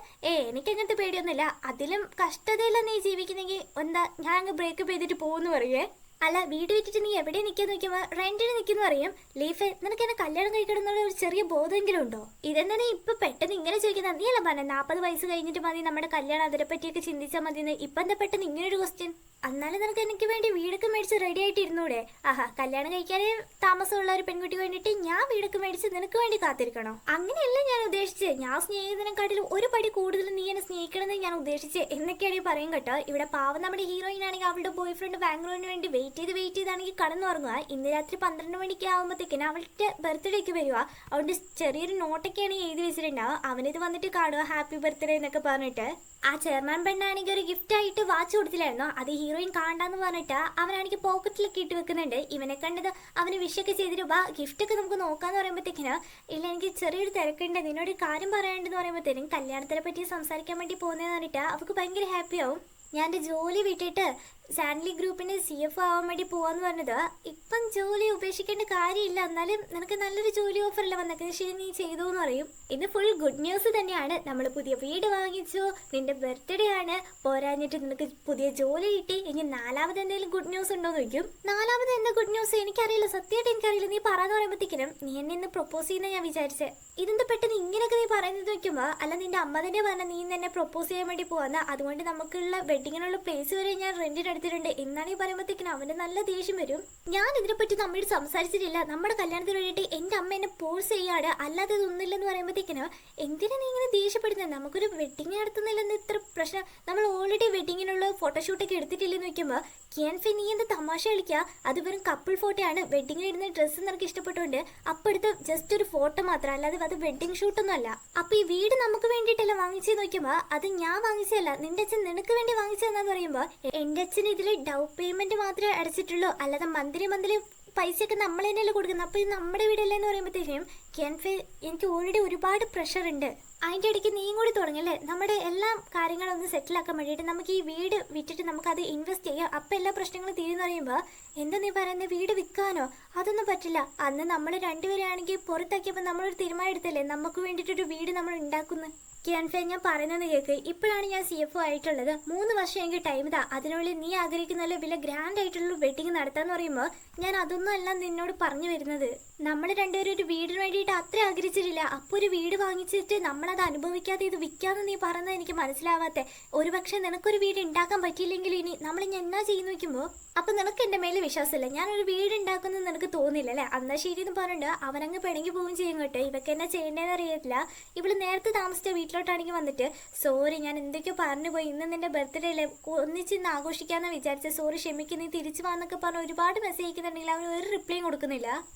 എനിക്കങ്ങനത്തെ പേടിയൊന്നുമില്ല, അതിലും കഷ്ടതയില്ല നീ ജീവിക്കുന്നെങ്കിൽ എന്താ ഞാൻ അങ്ങ് ബ്രേക്കപ്പ് ചെയ്തിട്ട് പോകുന്നു പറയേ. അല്ല വീട് വിറ്റിട്ട് നീ എവിടെ നിൽക്കാന്ന് നോക്കുമ്പോൾ റെന്റിന് നിൽക്കുന്നു പറയും. ലീഫെ, നിനക്ക് എന്നെ കല്യാണം കഴിക്കണം എന്നുള്ള ഒരു ചെറിയ ബോധമെങ്കിലും ഉണ്ടോ? ഇതെന്താ നീ ഇപ്പൊ പെട്ടെന്ന് ഇങ്ങനെ ചോദിക്കുന്നത്? നീ അല്ല പറഞ്ഞ 40 വയസ്സ് കഴിഞ്ഞിട്ട് മതി നമ്മുടെ കല്യാണം, അതിനെ പറ്റിയൊക്കെ ചിന്തിച്ചാൽ മതി എന്ന്. ഇപ്പൊ എന്താ പെട്ടെന്ന് ഇങ്ങനൊരു ക്വസ്റ്റ്യൻ? എന്നാലും നിനക്ക് എനിക്ക് വേണ്ടി വീടൊക്കെ മേടിച്ച് റെഡി ആയിട്ട് ഇരുന്നൂടെ? ആഹാ, കല്യാണം കഴിക്കാനേ താമസമുള്ള ഒരു പെൺകുട്ടി വേണ്ടിയിട്ട് ഞാൻ വീടൊക്കെ മേടിച്ച് നിനക്ക് വേണ്ടി കാത്തിരിക്കണോ? അങ്ങനെയല്ല ഞാൻ ഉദ്ദേശിച്ചത്. ഞാൻ സ്നേഹിതനെക്കാട്ടിലും ഒരു പടി കൂടുതൽ നീ എന്നെ സ്നേഹിക്കണമെന്ന് ഞാൻ ഉദ്ദേശിച്ചത് എന്നൊക്കെയാണ് ഈ പറയും കേട്ടോ. ഇവിടെ പാവം നമ്മുടെ ഹീറോയിൻ ആണെങ്കിൽ അവളുടെ ബോയ് ഫ്രണ്ട് ബാംഗ്ലൂരിന് വേണ്ടി വെയിറ്റ് ചെയ്താണെങ്കിൽ കടന്നുറങ്ങുക. ഇന്ന് രാത്രി 12 മണിക്ക് ആകുമ്പോഴത്തേക്കിന് അവളുടെ ബർത്ത്ഡേക്ക് വരിക. അവളുടെ ചെറിയൊരു നോട്ടൊക്കെയാണ് എഴുതി വെച്ചിട്ടുണ്ടാവുക. അവനിത് വന്നിട്ട് കാണുക ഹാപ്പി ബർത്ത്ഡേ എന്നൊക്കെ പറഞ്ഞിട്ട്. ആ ചെയർമാൻ പെണ്ണാണെങ്കിൽ ഒരു ഗിഫ്റ്റ് ആയിട്ട് വാച്ച് കൊടുത്തില്ലായിരുന്നോ? അത് ഹീറോയിൻ കാണാന്ന് പറഞ്ഞിട്ട് അവനാണെങ്കിൽ പോക്കറ്റിലൊക്കെ ഇട്ട് വെക്കുന്നുണ്ട്. ഇവനെ കണ്ടത് അവന് വിഷൊക്കെ ചെയ്തിട്ട് വാ ഗിഫ്റ്റ് ഒക്കെ നമുക്ക് നോക്കാന്ന് പറയുമ്പോഴത്തേക്കിന്, ഇല്ല എനിക്ക് ചെറിയൊരു തിരക്കുണ്ട്, നിന്നോട് കാര്യം പറയാണ്ടെന്ന് പറയുമ്പോഴത്തേനും കല്യാണത്തിനെ പറ്റി സംസാരിക്കാൻ വേണ്ടി പോകുന്നതെന്ന് പറഞ്ഞിട്ട് അവൾക്ക് ഭയങ്കര ഹാപ്പിയാവും. ഞാൻ എൻ്റെ ജോലി വിട്ടിട്ട് സാൻഡ്ലി ഗ്രൂപ്പിന് CFO ആവാൻ വേണ്ടി പോവാന്ന് പറഞ്ഞത്. ഇപ്പം ജോലി ഉപേക്ഷിക്കേണ്ട കാര്യമില്ല, എന്നാലും നിനക്ക് നല്ലൊരു ജോലി ഓഫറല്ല വന്നേക്കുന്നത്, ശരി നീ ചെയ്തു എന്ന് പറയും. ഇന്ന് ഫുൾ ഗുഡ് ന്യൂസ് തന്നെയാണ്. നമ്മൾ പുതിയ വീട് വാങ്ങിച്ചു, നിന്റെ ബർത്ത്ഡേ ആണ്, പോരാഞ്ഞിട്ട് നിനക്ക് പുതിയ ജോലി കിട്ടി. ഇനി 4ാമത് എന്തെങ്കിലും ഗുഡ് ന്യൂസ് ഉണ്ടോ എന്ന് ചോദിക്കും. 4ാമത് എന്താ ഗുഡ് ന്യൂസ്? എനിക്കറിയില്ല, സത്യമായിട്ട് എനിക്കറിയില്ല. നീ പറയാന്ന് പറയുമ്പോഴത്തേക്കിനും നീ എന്നെ ഇന്ന് പ്രൊപ്പോസ് ചെയ്യുന്ന ഞാൻ വിചാരിച്ചേ. ഇതെന്താ പെട്ടെന്ന് ഇങ്ങനെയൊക്കെ നീ പറയുന്നത് നോക്കുമ്പോൾ, അല്ല നിന്റെ അമ്മ തന്നെ പറഞ്ഞ നീ എന്നെ പ്രൊപ്പോസ് ചെയ്യാൻ വേണ്ടി പോവാന്ന്, അതുകൊണ്ട് നമുക്കുള്ള വെഡിങ്ങിനുള്ള പ്ലേസ് വരെ ഞാൻ റെന്റിന് എടുത്തിട്ടുണ്ട് എന്നാണ് ഈ പറയുമ്പോഴത്തേക്കിനും അവന് നല്ല ദേഷ്യം വരും. ഞാൻ ഇതിനെപ്പറ്റി നമ്മളോട് സംസാരിച്ചിട്ടില്ല, നമ്മുടെ കല്യാണത്തിന് വേണ്ടിയിട്ട് എൻ്റെ അമ്മ എന്നെ പോഴ്സ് ചെയ്യാണ്, അല്ലാതെ ഇതൊന്നുമില്ലെന്ന് പറയുമ്പോഴത്തേക്കിനും എന്തിനാ നീ ഇങ്ങനെ ദേഷ്യപ്പെടുന്നത്? നമുക്കൊരു വെഡിങ് നടത്തുന്നില്ലെന്ന് ഇത്ര പ്രശ്നം, നമ്മൾ ഓൾറെഡി വെഡിങ്ങിനുള്ള ഫോട്ടോഷൂട്ടൊക്കെ എടുത്തിട്ടില്ലെന്ന് വെക്കുമ്പോൾ ക്യാൻഫി നീ എന്താ തമാശ കളിക്കുക? അത് വെറും കപ്പിൾ ഫോട്ടോ ആണ്. വെഡിങ്ങിന് ഇടുന്ന ഡ്രസ്സ് നിനക്ക് ഇഷ്ടപ്പെട്ടുകൊണ്ട് അപ്പം എടുത്ത് ജസ്റ്റ് ഒരു ഫോട്ടോ മാത്രം, അല്ലാതെ അത് വെഡിങ് ഷൂട്ടൊന്നും അല്ല. അപ്പൊ ഈ വീട് നമുക്ക് വേണ്ടിയിട്ടല്ല വാങ്ങിച്ചെന്ന് നോക്കുമ്പോൾ അത് ഞാൻ വാങ്ങിച്ചതല്ല, നിന്റെ അച്ഛൻ നിനക്ക് വേണ്ടി വാങ്ങിച്ചതെന്നാന്ന് പറയുമ്പോൾ എൻ്റെ അച്ഛൻ ഇതിൽ ഡൗൺ പേയ്മെന്റ് മാത്രമേ അടച്ചിട്ടുള്ളൂ, അല്ലാതെ മന്ത്ലി പൈസയൊക്കെ നമ്മൾ തന്നെയല്ലേ കൊടുക്കുന്നത്. അപ്പോൾ ഇത് നമ്മുടെ വീടല്ലേ എന്ന് പറയുമ്പോഴത്തേക്കും ക്യാൻഫി എനിക്ക് ഓൾറെഡി ഒരുപാട് പ്രഷർ ഉണ്ട്, അതിൻ്റെ ഇടയ്ക്ക് നീയും കൂടി തുടങ്ങല്ലേ നമ്മുടെ എല്ലാ കാര്യങ്ങളും ഒന്ന് സെറ്റിലാക്കാൻ വേണ്ടിയിട്ട് നമുക്ക് ഈ വീട് വിറ്റിട്ട് നമുക്കത് ഇൻവെസ്റ്റ് ചെയ്യാം, അപ്പം എല്ലാ പ്രശ്നങ്ങളും തീരുന്ന് പറയുമ്പോൾ എന്താ നീ പറയുന്നത്? വീട് വിൽക്കാനോ? അതൊന്നും പറ്റില്ല. അന്ന് നമ്മൾ രണ്ടുപേരാണെങ്കിൽ പുറത്താക്കിയപ്പോൾ നമ്മളൊരു തീരുമാനം എടുത്തല്ലേ നമുക്ക് വേണ്ടിയിട്ടൊരു വീട് നമ്മൾ ഉണ്ടാക്കുന്നു. ക്യാൻഫെ, ഞാൻ പറയുന്നത് കേൾക്ക്. ഇപ്പോഴാണ് ഞാൻ CFO ആയിട്ടുള്ളത്, 3 വർഷം എനിക്ക് ടൈം ഇതാ, അതിനുള്ളിൽ നീ ആഗ്രഹിക്കുന്ന വലിയ ഗ്രാൻഡ് ആയിട്ടുള്ള വെഡിങ് നടത്താന്ന് പറയുമ്പോൾ ഞാൻ അതൊന്നും അല്ല നിന്നോട് പറഞ്ഞു വരുന്നത്. നമ്മൾ രണ്ടുപേരും ഒരു വീടിന് വേണ്ടിയിട്ട് അത്ര ആഗ്രഹിച്ചിട്ടില്ല. അപ്പോൾ ഒരു വീട് വാങ്ങിച്ചിട്ട് നമ്മളത് അനുഭവിക്കാതെ ഇത് വിൽക്കാന്ന് നീ പറയുന്നത് എനിക്ക് മനസ്സിലാവാത്തെ. ഒരുപക്ഷെ നിനക്കൊരു വീട് ഉണ്ടാക്കാൻ പറ്റിയില്ലെങ്കിൽ ഇനി നമ്മൾ ഇനി എന്നാ ചെയ്യുന്നു വെക്കുമ്പോൾ അപ്പം നിനക്ക് എൻ്റെ മേലെ വിശ്വാസമില്ല, ഞാനൊരു വീട് ഉണ്ടാക്കുന്നത് നിനക്ക് തോന്നില്ല അല്ലേ? എന്നാൽ ശരി എന്ന് പറഞ്ഞിട്ട് അവനങ്ങ് പിണങ്ങി പോവുകയും ചെയ്യും കേട്ടോ. ഇവക്ക് എന്നാ ചെയ്യേണ്ടതെന്ന് അറിയത്തില്ല. ഇവള് നേരത്തെ താമസിച്ച വീട്ടിലോട്ടാണെങ്കിൽ വന്നിട്ട് സോറി ഞാൻ എന്തൊക്കെയോ പറഞ്ഞു പോയി, ഇന്ന് നിന്റെ ബർത്ത്ഡേ അല്ലേ, ഒന്നിച്ച് ഇന്ന് ആഘോഷിക്കാമെന്ന് വിചാരിച്ച, സോറി ക്ഷമിക്കുന്ന, നീ തിരിച്ചു വന്നൊക്കെ പറഞ്ഞ് ഒരുപാട് മെസ്സേജ് അയക്കുന്നുണ്ടെങ്കിൽ അവൻ ഒരു റിപ്ലൈയും കൊടുക്കുന്നില്ല.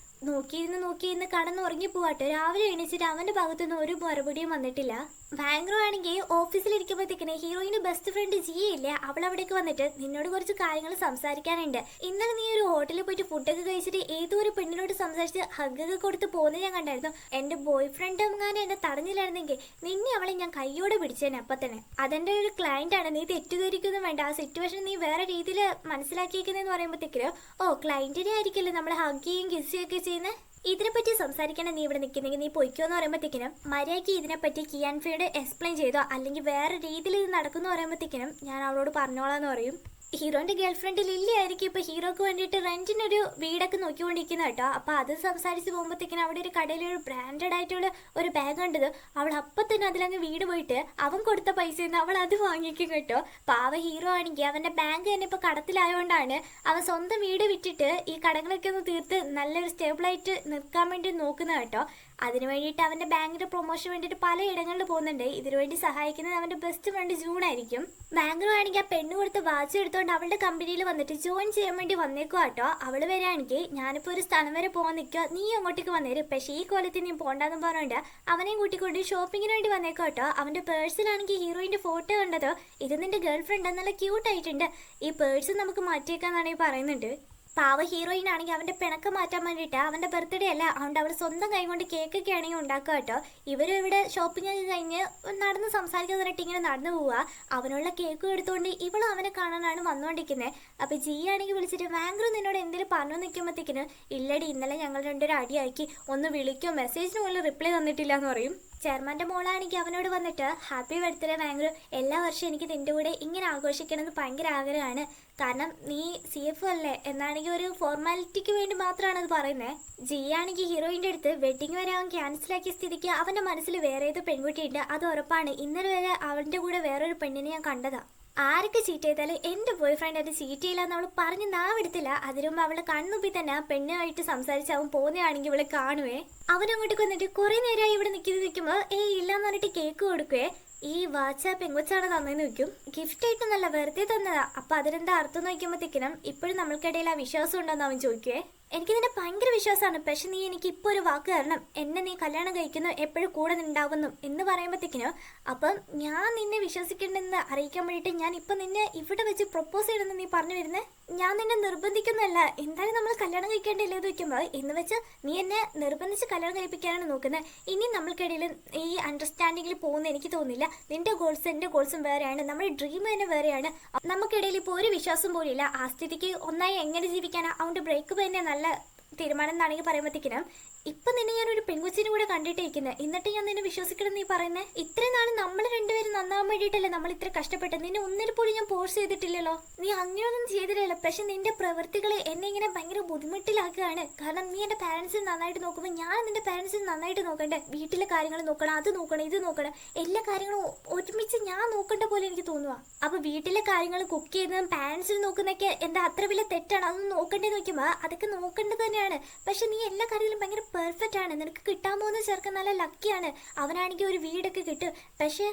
നോക്കിയിരുന്ന് കടന്നുറങ്ങി പോവാട്ടെ. രാവിലെ എണീച്ചിട്ട് അവന്റെ ഭാഗത്തുനിന്ന് ഒരു മറുപടിയും വന്നിട്ടില്ല. ബാംഗ്ലൂർ ആണെങ്കിൽ ഓഫീസിലിരിക്കുമ്പോഴത്തേക്കിന് ഹീറോയിന്റെ ബെസ്റ്റ് ഫ്രണ്ട് ജിയ ഇല്ലേ, അവളവിടേക്ക് വന്നിട്ട് നിന്നോട് കുറച്ച് കാര്യങ്ങൾ സംസാരിക്കാനുണ്ട്. ഇന്നലെ നീ ഒരു ഹോട്ടലിൽ പോയിട്ട് ഫുഡൊക്കെ കഴിച്ചിട്ട് ഏതോ ഒരു പെണ്ണിനോട് സംസാരിച്ച് ഹഗ്ഗൊക്കെ കൊടുത്ത് പോകുന്നത് ഞാൻ കണ്ടായിരുന്നു. എന്റെ ബോയ് ഫ്രണ്ട് എങ്ങാനും എന്നെ തടഞ്ഞില്ലായിരുന്നെങ്കിൽ നിന്നെ അവളെ ഞാൻ കയ്യോടെ പിടിച്ചേനെ അപ്പം തന്നെ. അതെന്റെ ഒരു ക്ലയന്റ് ആണ്, നീ തെറ്റിദ്ധരിക്കുന്നു വേണ്ട. ആ സിറ്റുവേഷൻ നീ വേറെ രീതിയിൽ മനസ്സിലാക്കിയിരിക്കുന്നതെന്ന് പറയുമ്പോഴത്തേക്കിന് ഓ ക്ലയന്റിനെ ആയിരിക്കില്ലേ നമ്മൾ ഹഗ് ചെയ്യും കിസ് ചെയ്യുകയൊക്കെ ചെയ്യുന്നത്. ഇതിനെപ്പറ്റി സംസാരിക്കണം നീ ഇവിടെ നിൽക്കുന്നെങ്കിൽ നീ പൊയ്ക്കോന്ന് പറയുമ്പോഴത്തേക്കിനും മര്യാദയ്ക്ക് ഇതിനെപ്പറ്റി കിയാൻഫയോട് എക്സ്പ്ലെയിൻ ചെയ്തോ, അല്ലെങ്കിൽ വേറെ രീതിയിൽ ഇത് നടക്കുന്നു പറയുമ്പോഴത്തേക്കിനും ഞാൻ അവളോട് പറഞ്ഞോളാന്ന് പറയും. ഹീറോന്റെ ഗേൾഫ്രണ്ട് ലില്ലി ആയിരിക്കും ഇപ്പൊ ഹീറോക്ക് വേണ്ടിയിട്ട് റെന്റിനൊരു വീടൊക്കെ നോക്കിക്കൊണ്ടിരിക്കുന്നത് കേട്ടോ. അപ്പൊ അത് സംസാരിച്ച് പോകുമ്പോഴത്തേക്കിനും അവിടെ ഒരു കടയിൽ ഒരു ബ്രാൻഡഡ് ആയിട്ടുള്ള ഒരു ബാഗ് കണ്ടത്. അവൾ അപ്പൊ തന്നെ അതിലങ്ങ് വീട് പോയിട്ട് അവൻ കൊടുത്ത പൈസ അവൾ അത് വാങ്ങിക്കും കേട്ടോ. പാവ ഹീറോ ആണെങ്കിൽ അവന്റെ ബാങ്ക് തന്നെ ഇപ്പൊ കടത്തിലായോണ്ടാണ് അവൻ സ്വന്തം വീട് വിറ്റിട്ട് ഈ കടങ്ങളൊക്കെ ഒന്ന് തീർത്ത് നല്ലൊരു സ്റ്റേബിളായിട്ട് നിൽക്കാൻ വേണ്ടി നോക്കുന്നത് കേട്ടോ. അതിനു വേണ്ടിയിട്ട് അവന്റെ ബാങ്കിന്റെ പ്രൊമോഷൻ വേണ്ടിയിട്ട് പലയിടങ്ങളിൽ പോകുന്നുണ്ട്. ഇതിനുവേണ്ടി സഹായിക്കുന്നത് അവന്റെ ബെസ്റ്റ് ഫ്രണ്ട് ജൂൺ ആയിരിക്കും. ബാംഗ്ലൂർ ആണെങ്കിൽ ആ പെണ്ണ് കൊടുത്ത് വാച്ച് എടുത്തോണ്ട് അവളുടെ കമ്പനിയിൽ വന്നിട്ട് ജോയിൻ ചെയ്യാൻ വേണ്ടി വന്നേക്കും കേട്ടോ. അവള് വരാണെങ്കിൽ ഞാനിപ്പോ ഒരു സ്ഥലം വരെ പോകാൻ നിൽക്കുക, നീ അങ്ങോട്ടേക്ക് വന്നേരും, പക്ഷേ ഈ കോലത്തിൽ നീ പോണ്ടെന്ന് പറഞ്ഞുകൊണ്ട് അവനെയും കൂട്ടിക്കൊണ്ട് ഷോപ്പിങ്ങിന് വേണ്ടി വന്നേക്കും കേട്ടോ. അവന്റെ പേഴ്സിലാണെങ്കിൽ ഹീറോയിന്റെ ഫോട്ടോ കണ്ടതോ, ഇത് നിന്റെ ഗേൾ ഫ്രണ്ട് നല്ല ക്യൂട്ട് ആയിട്ടുണ്ട്, ഈ പേഴ്സ് നമുക്ക് മാറ്റിയേക്കാന്നാണ് ഈ പറയുന്നുണ്ട്. പാവ ഹീറോയിൻ ആണെങ്കിൽ അവന്റെ പിണക്കം മാറ്റാൻ വേണ്ടിയിട്ട് അവന്റെ ബർത്ത്ഡേ അല്ല, അതുകൊണ്ട് അവൾ സ്വന്തം കൈ കൊണ്ട് കേക്കൊക്കെ ആണെങ്കിൽ ഉണ്ടാക്കുക കേട്ടോ. ഇവരും ഇവിടെ ഷോപ്പിംഗ് ഒക്കെ കഴിഞ്ഞ് നടന്ന് സംസാരിക്കാൻ പറഞ്ഞിട്ട് ഇങ്ങനെ നടന്നു പോവുക. അവനുള്ള കേക്കും എടുത്തുകൊണ്ട് ഇവളും അവനെ കാണാനാണ് വന്നുകൊണ്ടിരിക്കുന്നത്. അപ്പൊ ജി ആണെങ്കിൽ വിളിച്ചിട്ട് ബാംഗ്ലൂർ നിന്നോട് എന്തെങ്കിലും പറഞ്ഞു നിൽക്കുമ്പോഴത്തേക്കിന് ഇല്ലടി ഇന്നലെ ഞങ്ങൾ രണ്ടൊരു അടിയാക്കി, ഒന്ന് വിളിക്കോ മെസ്സേജിന് പോലും റിപ്ലൈ തന്നിട്ടില്ല എന്ന് പറയും. ചെയർമാന്റെ മോളാണെങ്കിൽ അവനോട് വന്നിട്ട് ഹാപ്പി ബർത്ത്ഡേ ബാംഗ്ലൂർ, എല്ലാ വർഷവും എനിക്ക് നിന്റെ കൂടെ ഇങ്ങനെ ആഘോഷിക്കണമെന്ന് ഭയങ്കര ആഗ്രഹമാണ്. കാരണം നീ CF അല്ലേ എന്നാണെങ്കിൽ ഒരു ഫോർമാലിറ്റിക്ക് വേണ്ടി മാത്രമാണ് അത് പറയുന്നത്. ജി ആണെങ്കിൽ ഹീറോയിൻ്റെ അടുത്ത് വെഡിങ് വരെ അവൻ ക്യാൻസലാക്കിയ സ്ഥിതിക്ക് അവന്റെ മനസ്സിൽ വേറെ ഏതോ പെൺകുട്ടിയുണ്ട്, അത് ഉറപ്പാണ്. ഇന്നലെ വരെ അവന്റെ കൂടെ വേറൊരു പെണ്ണിനെ ഞാൻ കണ്ടതാ. ആരൊക്കെ ചീറ്റ് ചെയ്താലും എൻ്റെ ബോയ് ഫ്രണ്ട് അത് ചീറ്റ് ചെയ്യില്ല എന്ന് അവൾ പറഞ്ഞ് നാവെടുത്തില്ല. അതിനുമ്പ് അവളെ കണ്ണുമ്പി തന്നെ ആ പെണ്ണുമായിട്ട് സംസാരിച്ച് അവൻ പോകുന്നതാണെങ്കിൽ ഇവളെ കാണുവേ. അവനങ്ങോട്ട് വന്നിട്ട് കുറെ നേരമായി ഇവിടെ നിൽക്കുമ്പോൾ ഇല്ലാന്ന് പറഞ്ഞിട്ട് കേക്ക് കൊടുക്കുവേ. ഈ വാച്ച പെങ്കൊച്ചാണ് തന്നെന്ന് വെക്കും. ഗിഫ്റ്റ് ആയിട്ട് നല്ല വെറുതെ തന്നതാ. അപ്പൊ അതിനെന്താ അർത്ഥം നോക്കുമ്പോഴത്തേക്കിനും ഇപ്പോഴും നമ്മൾക്കിടയിൽ ആ വിശ്വാസം ഉണ്ടോന്ന് അവൻ ചോദിക്കുവേ. എനിക്ക് നിന്നെ ഭയങ്കര വിശ്വാസമാണ്, പക്ഷെ നീ എനിക്ക് ഇപ്പോൾ ഒരു വാക്ക് തരണം, എന്നെ നീ കല്യാണം കഴിക്കുന്നു, എപ്പോഴും കൂടെ ഉണ്ടാകുന്നു എന്ന് പറയുമ്പോഴത്തേക്കിനോ അപ്പം ഞാൻ നിന്നെ വിശ്വസിക്കണമെന്ന് അറിയിക്കാൻ വേണ്ടിയിട്ട് ഞാൻ ഇപ്പം നിന്നെ ഇവിടെ വെച്ച് പ്രൊപ്പോസ് ചെയ്യണമെന്ന് നീ പറഞ്ഞു വരുന്നത്. ഞാൻ നിന്നെ നിർബന്ധിക്കുന്നതല്ല, എന്തായാലും നമ്മൾ കല്യാണം കഴിക്കേണ്ടല്ലോ എന്ന് വെക്കുമ്പോൾ എന്ന് വെച്ച് നീ എന്നെ നിർബന്ധിച്ച് കല്യാണം കഴിപ്പിക്കാനാണ് നോക്കുന്നത്. ഇനി നമ്മൾക്കിടയിൽ ഈ അണ്ടർസ്റ്റാൻഡിങ്ങിൽ പോകുന്ന എനിക്ക് തോന്നുന്നില്ല. നിന്റെ ഗോൾസ് എൻ്റെ ഗോൾസും വേറെയാണ്, നമ്മുടെ ഡ്രീം തന്നെ വേറെയാണ്. നമുക്കിടയിൽ ഇപ്പോൾ ഒരു വിശ്വാസം പോലും ഇല്ല. ആ സ്ഥിതിക്ക് ഒന്നായി എങ്ങനെ ജീവിക്കാനാ? അവൻ്റെ ബ്രേക്കപ്പ് തന്നെ നല്ല തീരുമാനം എന്നാണെങ്കിൽ പറയുമ്പോഴത്തേക്കിനും ഇപ്പൊ നിന്നെ ഞാനൊരു പെൺകൊച്ചിനും കൂടെ കണ്ടിട്ടിരിക്കുന്നത്, എന്നിട്ട് ഞാൻ നിന്നെ വിശ്വസിക്കണം നീ പറയുന്നത്. ഇത്രയും നാൾ നമ്മൾ രണ്ടുപേരും നന്നാവാൻ വേണ്ടിയിട്ടല്ലേ നമ്മൾ ഇത്ര കഷ്ടപ്പെട്ടത്. നിന്നെ ഒന്നിൽ പോലും ഞാൻ ഫോഴ്സ് ചെയ്തിട്ടില്ലല്ലോ, നീ അങ്ങനെയൊന്നും ചെയ്തില്ലല്ലോ. പക്ഷെ നിന്റെ പ്രവൃത്തികൾ എന്നെ ഇങ്ങനെ ഭയങ്കര ബുദ്ധിമുട്ടിലാക്കുകയാണ്. കാരണം നീ എന്റെ പാരന്റ്സിന് നന്നായിട്ട് നോക്കുമ്പോൾ ഞാൻ നിന്റെ പാരന്റ്സിന് നന്നായിട്ട് നോക്കണ്ടേ? വീട്ടിലെ കാര്യങ്ങൾ നോക്കണം, അത് നോക്കണം, ഇത് നോക്കണം, എല്ലാ കാര്യങ്ങളും ഒരുമിച്ച് ഞാൻ നോക്കേണ്ട പോലെ എനിക്ക് തോന്നുക. അപ്പൊ വീട്ടിലെ കാര്യങ്ങൾ കുക്ക് ചെയ്യുന്നതും പാരന്റ്സിന് നോക്കുന്നതൊക്കെ എന്താ അത്ര വലിയ തെറ്റാണ്? അതൊന്നും നോക്കണ്ടേന്ന് നോക്കുമ്പോൾ അതൊക്കെ നോക്കേണ്ടത് തന്നെയാണ്. പക്ഷെ നീ എല്ലാ കാര്യത്തിലും ഭയങ്കര പെർഫെക്റ്റ് ആണ്. നിനക്ക് കിട്ടാൻ പോകുന്ന ചെറുക്കൻ നല്ല ലക്കിയാണ്. അവനാണെങ്കിൽ ഒരു വീടൊക്കെ കിട്ടും. പക്ഷേ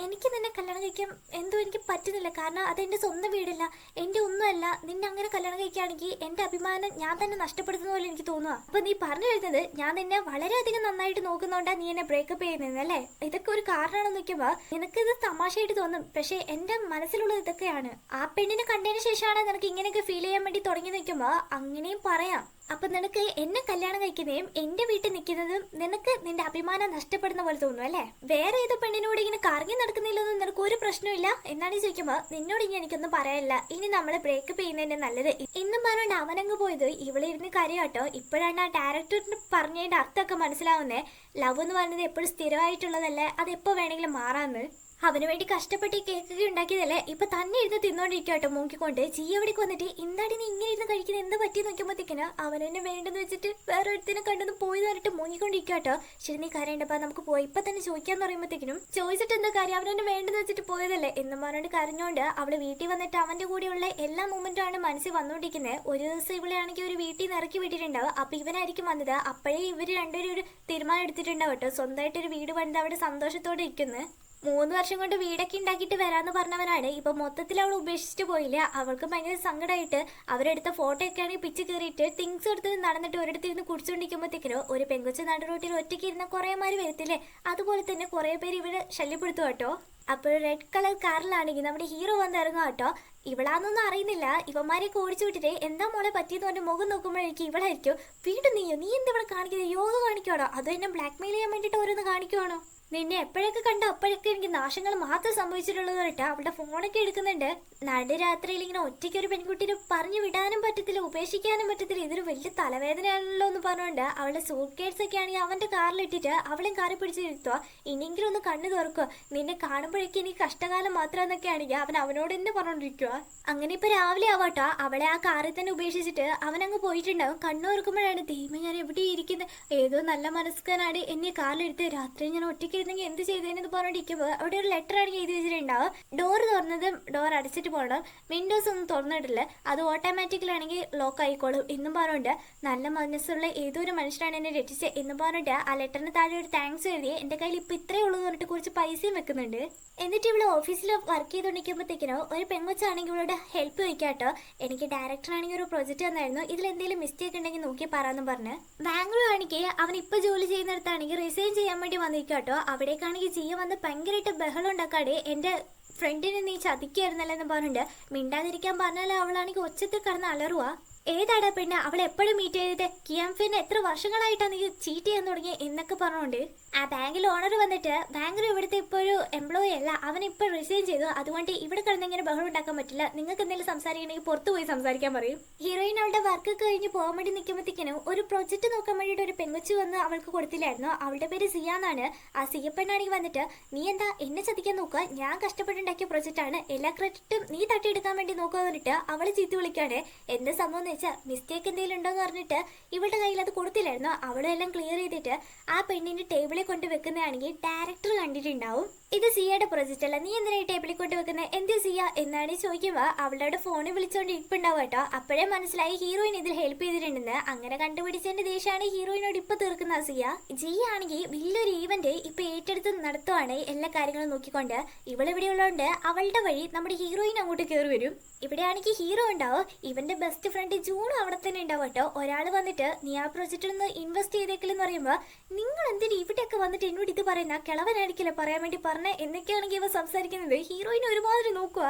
എനിക്ക് നിന്നെ കല്യാണം കഴിക്കാൻ എന്തോ എനിക്ക് പറ്റുന്നില്ല. കാരണം അതെൻ്റെ സ്വന്തം വീടല്ല, എൻ്റെ ഒന്നുമല്ല. നിന്നെ അങ്ങനെ കല്യാണം കഴിക്കുകയാണെങ്കിൽ എൻ്റെ അഭിമാനം ഞാൻ തന്നെ നഷ്ടപ്പെടുത്തുന്ന പോലെ എനിക്ക് തോന്നുക. അപ്പൊ നീ പറഞ്ഞു വരുന്നത് ഞാൻ നിന്നെ വളരെയധികം നന്നായിട്ട് നോക്കുന്നോണ്ടാ നീ എന്നെ ബ്രേക്കപ്പ് ചെയ്യുന്നല്ലേ? ഇതൊക്കെ ഒരു കാരണമാണെന്ന് നോക്കുമ്പോൾ നിനക്കിത് തമാശയായിട്ട് തോന്നും. പക്ഷെ എൻ്റെ മനസ്സിലുള്ളത് ഇതൊക്കെയാണ്. ആ പെണ്ണിനെ കണ്ടതിന് ശേഷമാണ് നിനക്ക് ഇങ്ങനെയൊക്കെ ഫീൽ ചെയ്യാൻ വേണ്ടി തുടങ്ങി നിൽക്കുമ്പോൾ അങ്ങനെയും പറയാം. അപ്പൊ നിനക്ക് എന്നെ കല്യാണം കഴിക്കുന്നതും എന്റെ വീട്ടിൽ നിൽക്കുന്നതും നിനക്ക് നിന്റെ അഭിമാനം നഷ്ടപ്പെടുന്ന പോലെ തോന്നും അല്ലേ? വേറെ ഏതോ പെണ്ണിനോട് ഇങ്ങനെ കറങ്ങി നടക്കുന്നില്ലെന്നും നിനക്ക് ഒരു പ്രശ്നമില്ല എന്നാണ് ചോദിക്കുമ്പോ നിന്നോട് ഇനി എനിക്കൊന്നും പറയാനില്ല, ഇനി നമ്മളെ ബ്രേക്കപ്പ് ചെയ്യുന്നതന്നെ നല്ലത് എന്നും പറഞ്ഞുകൊണ്ട് അവനങ്ങ് പോയത്. ഇവളിരുന്ന് കരയാട്ടോ. ഇപ്പോഴാണ് ആ ഡയറക്ടറിന് പറഞ്ഞതിന്റെ അർത്ഥമൊക്കെ മനസ്സിലാവുന്നേ. ലവ് എന്ന് പറയുന്നത് എപ്പോഴും സ്ഥിരമായിട്ടുള്ളതല്ലേ, അത് എപ്പോ വേണമെങ്കിലും മാറാന്ന്. അവന് വേണ്ടി കഷ്ടപ്പെട്ട് ഈ കേക്കൊക്കെ ഉണ്ടാക്കിയതല്ലേ, ഇപ്പൊ തന്നെ ഇരുന്ന് തിന്നോണ്ടിരിക്കട്ടോ മൂക്കിക്കൊണ്ട്. ജി എവിടേക്ക് വന്നിട്ട് എന്താടി നീ ഇങ്ങനെ ഇരുന്ന് കഴിക്കുന്നത്, എന്താ പറ്റി നോക്കുമ്പോഴത്തേക്കിന് അവനെന്നെ വേണ്ടെന്ന് വെച്ചിട്ട് വേറെ ഒരുത്തിനെ കണ്ടെന്ന് പോയി പറഞ്ഞിട്ട് മൂങ്ങിക്കൊണ്ടിരിക്കട്ടോ. ശരി നീ കരയണ്ടപ്പാ നമുക്ക് പോയി ഇപ്പൊ തന്നെ ചോദിക്കാന്ന് പറയുമ്പോഴത്തേക്കിനും ചോദിച്ചിട്ട് എന്താ കാര്യം, അവനെന്നെ വേണ്ടെന്ന് വെച്ചിട്ട് പോയതല്ലേ എന്നും പറഞ്ഞോണ്ട് കരഞ്ഞോണ്ട് അവള് വീട്ടിൽ വന്നിട്ട് അവന്റെ കൂടെയുള്ള എല്ലാ മൊമെന്റും ആണ് മനസ്സിൽ വന്നോണ്ടിരിക്കുന്നത്. ഒരു ദിവസം ഇവളെ ആണെങ്കിൽ ഒരു വീട്ടിൽ നിന്ന് ഇറക്കി വിട്ടിട്ടുണ്ടാവും. അപ്പൊ ഇവനായിരിക്കും വന്നത്. അപ്പോഴേ ഇവര് രണ്ടുപേരും ഒരു തീരുമാനം എടുത്തിട്ടുണ്ടാവും കേട്ടോ, സ്വന്തമായിട്ടൊരു വീട് പണിത് അവിടെ സന്തോഷത്തോടെ ഇരിക്കുന്നത്. 3 വർഷം കൊണ്ട് വീടൊക്കെ ഉണ്ടാക്കിയിട്ട് വരാന്ന് പറഞ്ഞവനാണ്. ഇപ്പൊ മൊത്തത്തിൽ അവൾ ഉപേക്ഷിച്ചിട്ട് പോയില്ല. അവൾക്ക് ഭയങ്കര സങ്കടമായിട്ട് അവരെടുത്ത ഫോട്ടോ ഒക്കെ ആണെങ്കിൽ പിച്ച് കയറിയിട്ട് തിങ്സ് എടുത്ത് നടന്നിട്ട് ഒരിടത്ത് ഇരുന്ന് കുടിച്ചുകൊണ്ടിരിക്കുമ്പോഴത്തേക്കിനോ ഒരു പെങ്കൊച്ച് നട റോട്ടിൽ ഒറ്റയ്ക്ക് ഇരുന്ന കുറേമാര് വരത്തില്ലേ, അതുപോലെ തന്നെ കുറെ പേര് ഇവിടെ ശല്യപ്പെടുത്തുക കേട്ടോ. അപ്പോൾ റെഡ് കളർ കാറിലാണെങ്കിൽ നമ്മുടെ ഹീറോ വന്ന് ഇറങ്ങുക കേട്ടോ. ഇവളാന്നൊന്നും അറിയുന്നില്ല. ഇവന്മാരെയൊക്കെ ഓടിച്ചു വിട്ടിട്ട് എന്താ മോളെ പറ്റിയെന്ന് പറഞ്ഞ് മുഖം നോക്കുമ്പോഴേക്കും ഇവളായിരിക്കും വീണ്ടും നീ എന്താ ഇവിടെ കാണിക്കുന്നത്, യോഗ കാണിക്കുവാണോ അതോ എന്നെ ബ്ലാക്ക് മെയിൽ ചെയ്യാൻ വേണ്ടിയിട്ട് ഓരോന്ന് കാണിക്കുവാണോ? നിന്നെ എപ്പോഴൊക്കെ കണ്ടോ അപ്പോഴൊക്കെ എനിക്ക് നാശങ്ങൾ മാത്രം സംഭവിച്ചിട്ടുള്ളത് കേട്ടോ. അവളുടെ ഫോണൊക്കെ എടുക്കുന്നുണ്ട്. നടുരാത്രിയിൽ ഇങ്ങനെ ഒറ്റയ്ക്ക് ഒരു പെൺകുട്ടിനെ പറഞ്ഞു വിടാനും പറ്റത്തില്ല, ഉപേക്ഷിക്കാനും പറ്റത്തില്ല. ഇതൊരു വലിയ തലവേദനയാണല്ലോ എന്ന് പറഞ്ഞുകൊണ്ട് അവളുടെ സൂട്ട് കേസ് ഒക്കെ ആണെങ്കിൽ അവന്റെ കാറിലിട്ടിട്ട് അവളെയും കാറിൽ പിടിച്ചിരുത്തുക. ഇനിയെങ്കിലും ഒന്ന് കണ്ണു തുറക്കുക, നിന്നെ കാണുമ്പോഴേക്കും എനിക്ക് കഷ്ടകാലം മാത്രമെന്നൊക്കെ ആണെങ്കിൽ അവൻ അവനോട് തന്നെ പറഞ്ഞോണ്ടിരിക്കുക. അങ്ങനെ ഇപ്പൊ രാവിലെ ആവാട്ടോ അവളെ ആ കാറിൽ തന്നെ ഉപേക്ഷിച്ചിട്ട് അവനങ്ങ് പോയിട്ടുണ്ടാവും. കണ്ണു തുറക്കുമ്പോഴാണ് ദൈവം ഞാൻ എവിടെ ഇരിക്കുന്നത്, ഏതോ നല്ല മനസ്കനാണ് എന്നെ കാറിലെടുത്ത് രാത്രി ഞാൻ ഒറ്റയ്ക്ക് ഇരുന്നെങ്കിൽ എന്ത് ചെയ്തേനെന്ന് പറഞ്ഞിരിക്കുമ്പോൾ അവിടെ ഒരു ലെറ്റർ ആണ് എഴുതി വെച്ചിട്ടുണ്ടാവും. ഡോർ തുറന്നതും ഡോർ അടച്ചിട്ട് പോകണം, വിൻഡോസ് ഒന്നും തുറന്നിട്ടില്ല, അത് ഓട്ടോമാറ്റിക്കലാണെങ്കിൽ ലോക്ക് ആയിക്കോളും എന്നും പറഞ്ഞുകൊണ്ട് നല്ല മനസ്സുള്ള ഏതോ ഒരു മനുഷ്യനാണ് എന്നെ രക്ഷിച്ചത് എന്നും പറഞ്ഞിട്ട് ആ ലെറ്ററിന് താഴെ ഒരു താങ്ക്സ് എഴുതി എൻ്റെ കയ്യിൽ ഇപ്പൊ ഇത്രയേ ഉള്ളൂ എന്ന് പറഞ്ഞിട്ട് കുറച്ച് പൈസയും വെക്കുന്നുണ്ട്. എന്നിട്ട് ഇവിടെ ഓഫീസിൽ വർക്ക് ചെയ്തുകൊണ്ടിരിക്കുമ്പോഴത്തേക്കിനോ ഒരു പെങ്കൊച്ചാണെങ്കിൽ ഇവളോട് ഹെൽപ്പ് ചോദിക്കാട്ടോ. എനിക്ക് ഡയറക്ടറാണെങ്കിൽ ഒരു പ്രൊജക്റ്റ് തന്നായിരുന്നു, ഇതിൽ എന്തെങ്കിലും മിസ്റ്റേക്ക് ഉണ്ടെങ്കിൽ നോക്കി പറയാന്ന് പറഞ്ഞ്. ബാംഗ്ലൂർ ആണെങ്കിൽ അവൻ ഇപ്പൊ ജോലി ചെയ്യുന്നിടത്താണെങ്കിൽ റിസൈൻ ചെയ്യാൻ വേണ്ടി വന്നിരിക്കാട്ടോ. അവിടേക്കാണെങ്കിൽ ജിയ വന്ന് ഭയങ്കരമായിട്ട് ബഹളം ഉണ്ടാക്കാതെ എൻ്റെ ഫ്രണ്ടിനെ നീ ചതിക്കായിരുന്നല്ലെന്ന് പറഞ്ഞിട്ട് മിണ്ടാതിരിക്കാൻ പറഞ്ഞാൽ അവളാണെങ്കിൽ ഒച്ചത്തിൽ കിടന്ന് അലറുവാ. ഏതാടാ പെണ്ണ്, അവൾ എപ്പോഴും മീറ്റ് ചെയ്തത്? കിയാൻഫിനെ എത്ര വർഷങ്ങളായിട്ടാണ് നീ ചീറ്റ് ചെയ്യാൻ തുടങ്ങി എന്നൊക്കെ പറഞ്ഞോണ്ട് ആ ബാങ്കിൽ ഓണർ വന്നിട്ട് ബാങ്കർ ഇവിടുത്തെ ഇപ്പോൾ ഒരു എംപ്ലോയി അല്ല, അവൻ ഇപ്പോൾ റിസൈൻ ചെയ്തു, അതുകൊണ്ട് ഇവിടെ കിടന്ന് ഇങ്ങനെ ബഹളം ഉണ്ടാക്കാൻ പറ്റില്ല, നിങ്ങൾക്ക് എന്തെങ്കിലും സംസാരിക്കണമെങ്കിൽ പുറത്തു പോയി സംസാരിക്കാൻ പറയും. ഹീറോയിൻ അവളുടെ വർക്ക് കഴിഞ്ഞ് പോകാൻ വേണ്ടി നിൽക്കുമ്പോഴത്തേക്കിനും ഒരു പ്രൊജക്ട് നോക്കാൻ വേണ്ടിയിട്ട് ഒരു പെങ്കൊച്ചു വന്ന് അവൾക്ക് കൊടുത്തില്ലായിരുന്നു. അവളുടെ പേര് സിയ എന്നാണ്. ആ സിയ പെണ്ണാണെങ്കിൽ വന്നിട്ട് നീ എന്താ എന്നെ ചതിക്കാൻ നോക്കുക, ഞാൻ കഷ്ടപ്പെട്ടുണ്ടാക്കിയ പ്രൊജക്റ്റാണ്, എല്ലാ ക്രെഡിറ്റും നീ തട്ടിയെടുക്കാൻ വേണ്ടി നോക്കുക പറഞ്ഞിട്ട് അവൾ ചീത്ത വിളിക്കാണ്. എന്താ സംഭവം വെച്ചാൽ മിസ്റ്റേക്ക് എന്തെങ്കിലും ഉണ്ടോ എന്ന് പറഞ്ഞിട്ട് ഇവളുടെ കയ്യിൽ അത് കൊടുത്തില്ലായിരുന്നു. അവളും എല്ലാം ക്ലിയർ ചെയ്തിട്ട് ആ പെണ്ണിന്റെ ടേബിളിൽ കൊണ്ട് വെക്കുന്നതാണെങ്കിൽ ഡയറക്ടർ കണ്ടിട്ടുണ്ടാവും. ഇത് സിയയുടെ പ്രൊജക്റ്റ് അല്ല, നീ എന്തിനാ ഈ ടേബിളിൽ കൊണ്ട് വെക്കുന്നത്, എന്ത് സിയ എന്നാണ് ചോദിക്കുമ്പോൾ അവളുടെ ഫോണിൽ വിളിച്ചോണ്ട് ഇരിപ്പുണ്ടാവും കേട്ടോ. അപ്പോഴേ മനസ്സിലായി ഹീറോയിൻ ഇതിൽ ഹെൽപ്പ് ചെയ്തിട്ടുണ്ടെന്ന്. അങ്ങനെ കണ്ടുപിടിച്ചതിന്റെ ദേഷ്യമാണ് ഹീറോയിനോട് ഇപ്പൊ തീർക്കുന്ന സിയ. ജി ആണെങ്കിൽ വലിയൊരു ഈവന്റ് ഇപ്പൊ ഏറ്റെടുത്ത് നടത്തുവാണ് എല്ലാ കാര്യങ്ങളും നോക്കിക്കൊണ്ട്. ഇവളിവിടെ ഉള്ളതുകൊണ്ട് അവളുടെ വഴി നമ്മുടെ ഹീറോയിൻ അങ്ങോട്ട് കയറി വരും. ഇവിടെയാണെങ്കിൽ ഹീറോ ഉണ്ടാവും, ഇവന്റെ ബെസ്റ്റ് ഫ്രണ്ട് ജൂണും അവിടെ തന്നെ ഉണ്ടാവും കേട്ടോ. ഒരാൾ വന്നിട്ട് നീ ആ പ്രൊജക്റ്റിൽ നിന്ന് ഇൻവെസ്റ്റ് ചെയ്തേക്കില്ലെന്ന് പറയുമ്പോൾ നിങ്ങൾ എന്തിനാ ഇവിടെയൊക്കെ വന്നിട്ട് എന്നോട് ഇത് പറയുന്ന, കിളവനായിരിക്കില്ല പറയാൻ വേണ്ടി പറഞ്ഞ എന്നൊക്കെയാണെങ്കിൽ ഇവ സംസാരിക്കുന്നത്. ഹീറോയിനെ ഒരുമാതിരി നോക്കുക.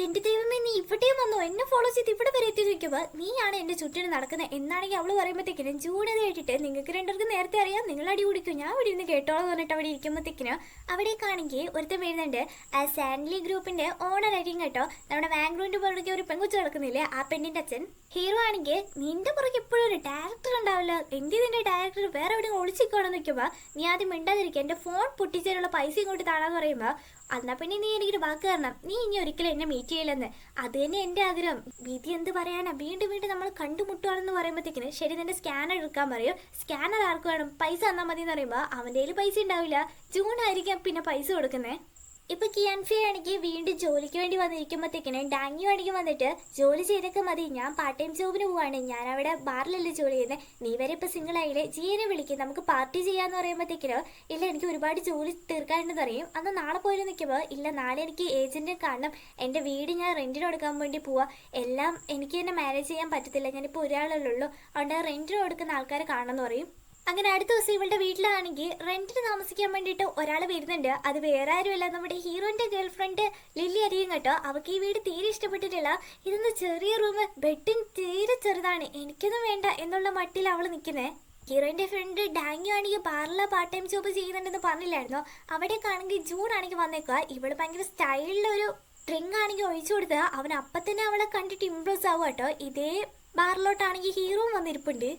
എന്റെ ദൈവമേ, നീ ഇവിടെയും വന്നോ, എന്നെ ഫോളോ ചെയ്ത് ഇവിടെ വരെ എത്തി ചോദിക്കുമ്പോൾ നീയാണ് എന്റെ ചുറ്റിനും നടക്കുന്നത് എന്നാണെങ്കിൽ അവള് പറയുമ്പോഴത്തേക്കിനും ജൂണത് കേട്ടിട്ട് നിങ്ങൾക്ക് രണ്ടുപേർക്ക് നേരത്തെ അറിയാം, നിങ്ങൾ അടി കുടിക്കും, ഞാൻ ഇവിടെ ഇരുന്ന് കേട്ടോളാം പറഞ്ഞിട്ട് അവിടെ ഇരിക്കുമ്പോഴത്തേക്കിനും അവിടേക്കാണെങ്കിൽ ഒരുത്തം വരുന്നുണ്ട്. ആ സാൻഡ്ലി ഗ്രൂപ്പിന്റെ ഓണർ ആയിരിക്കും കേട്ടോ. നമ്മുടെ ബാംഗ്ലൂരിന്റെ പുറകെ ഒരു പെങ്കുച്ചു നടക്കുന്നില്ലേ, ആ പെണ്ണിന്റെ അച്ഛൻ. ഹീറോ ആണെങ്കിൽ നിന്റെ പുറകെ എപ്പോഴും ഒരു ഡയറക്ടർ ഉണ്ടാവില്ല, എന്ത് നിന്റെ ഡയറക്ടർ വേറെ എവിടെ ഒളിച്ചിക്കോണെന്ന് നിൽക്കുമ്പോൾ നീ ആദ്യം മിണ്ടാതിരിക്കുക, എന്റെ ഫോൺ പൊട്ടിച്ചതിനുള്ള പൈസ ഇങ്ങോട്ട് താഴാന്ന് പറയുമ്പോൾ എന്നാ പിന്നെ നീ എനിക്കൊരു വാക്ക് തരണം, നീ ഇനി ഒരിക്കലും എന്നെ മീറ്റ് ചെയ്യില്ലെന്ന്. അത് തന്നെ എന്റെ ആഗ്രഹം. വിധി എന്ത് പറയാനാ, വീണ്ടും വീണ്ടും നമ്മൾ കണ്ടുമുട്ടുവാണെന്ന് പറയുമ്പോഴത്തേക്കിന് ശരി നിന്റെ സ്കാനർ എടുക്കാൻ പറയും. സ്കാനർ ആർക്ക് വേണം, പൈസ തന്നാൽ മതി എന്ന് പറയുമ്പോൾ അവൻ്റെ കയ്യിൽ പൈസ ഉണ്ടാവില്ല. ജൂൺ ആയിരിക്കാം പിന്നെ പൈസ കൊടുക്കുന്നത്. ഇപ്പൊ കിയാൻഫി ആണെങ്കിൽ വീണ്ടും ജോലിക്ക് വേണ്ടി വന്നിരിക്കുമ്പോഴത്തേക്കിന് ഡാങ്ങി ആണെങ്കിൽ വന്നിട്ട് ജോലി ചെയ്തൊക്കെ മതി, ഞാൻ പാർട്ട് ടൈം ജോബിന് പോവാണ്, ഞാൻ അവിടെ ബാറിലല്ലേ ജോലി ചെയ്യുന്നത്, നീ വരെ ഇപ്പൊ സിംഗിൾ ആയില്ലേ, ജിയനെ വിളിക്കും, നമുക്ക് പാർട്ടി ചെയ്യാന്ന് പറയുമ്പോഴത്തേക്കിനോ ഇല്ല എനിക്ക് ഒരുപാട് ജോലി തീർക്കാനുണ്ടെന്ന് പറയും. അന്ന് നാളെ പോയി നിൽക്കുമ്പോൾ ഇല്ല നാളെ എനിക്ക് ഏജന്റിനെ കാണണം, എൻ്റെ വീട് ഞാൻ റെന്റിന് കൊടുക്കാൻ വേണ്ടി പോവാ, എല്ലാം എനിക്ക് തന്നെ മാനേജ് ചെയ്യാൻ പറ്റത്തില്ല, ഞാനിപ്പോൾ ഒരാളല്ലേ ഉള്ളൂ, അതുകൊണ്ട് റെന്റിന് കൊടുക്കുന്ന ആൾക്കാരെ കാണണം എന്ന് പറയും. അങ്ങനെ അടുത്ത ദിവസം ഇവളുടെ വീട്ടിലാണെങ്കിൽ റെന്റിന് താമസിക്കാൻ വേണ്ടിയിട്ട് ഒരാൾ വരുന്നുണ്ട്. അത് വേറെ ആരുമല്ല, നമ്മുടെ ഹീറോന്റെ ഗേൾ ഫ്രണ്ട് ലില്ലി അറിയും കേട്ടോ. അവൾക്ക് ഈ വീട് തീരെ ഇഷ്ടപ്പെട്ടിട്ടില്ല. ഇതൊന്ന് ചെറിയ റൂം, ബെഡും തീരെ ചെറുതാണ്, എനിക്കൊന്നും വേണ്ട എന്നുള്ള മട്ടിൽ അവൾ നിൽക്കുന്നേ. ഹീറോയിന്റെ ഫ്രണ്ട് ഡാങ്ങി ആണെങ്കിൽ ബാറില പാർട്ട് ടൈം ജോബ് ചെയ്യുന്നുണ്ടെന്ന് പറഞ്ഞില്ലായിരുന്നോ, അവിടേക്കാണെങ്കിൽ ജൂൺ ആണെങ്കിൽ വന്നേക്കുക. ഇവള് ഭയങ്കര സ്റ്റൈലിലൊരു ഡ്രിങ്ക് ആണെങ്കിൽ ഒഴിച്ചു കൊടുത്തത് അവൻ അപ്പം തന്നെ അവളെ കണ്ടിട്ട് ഇംപ്രസ് ആവും കേട്ടോ. ഇതേ ബാറിലോട്ടാണെങ്കിൽ ഹീറോയും വന്നിരിപ്പുണ്ട്.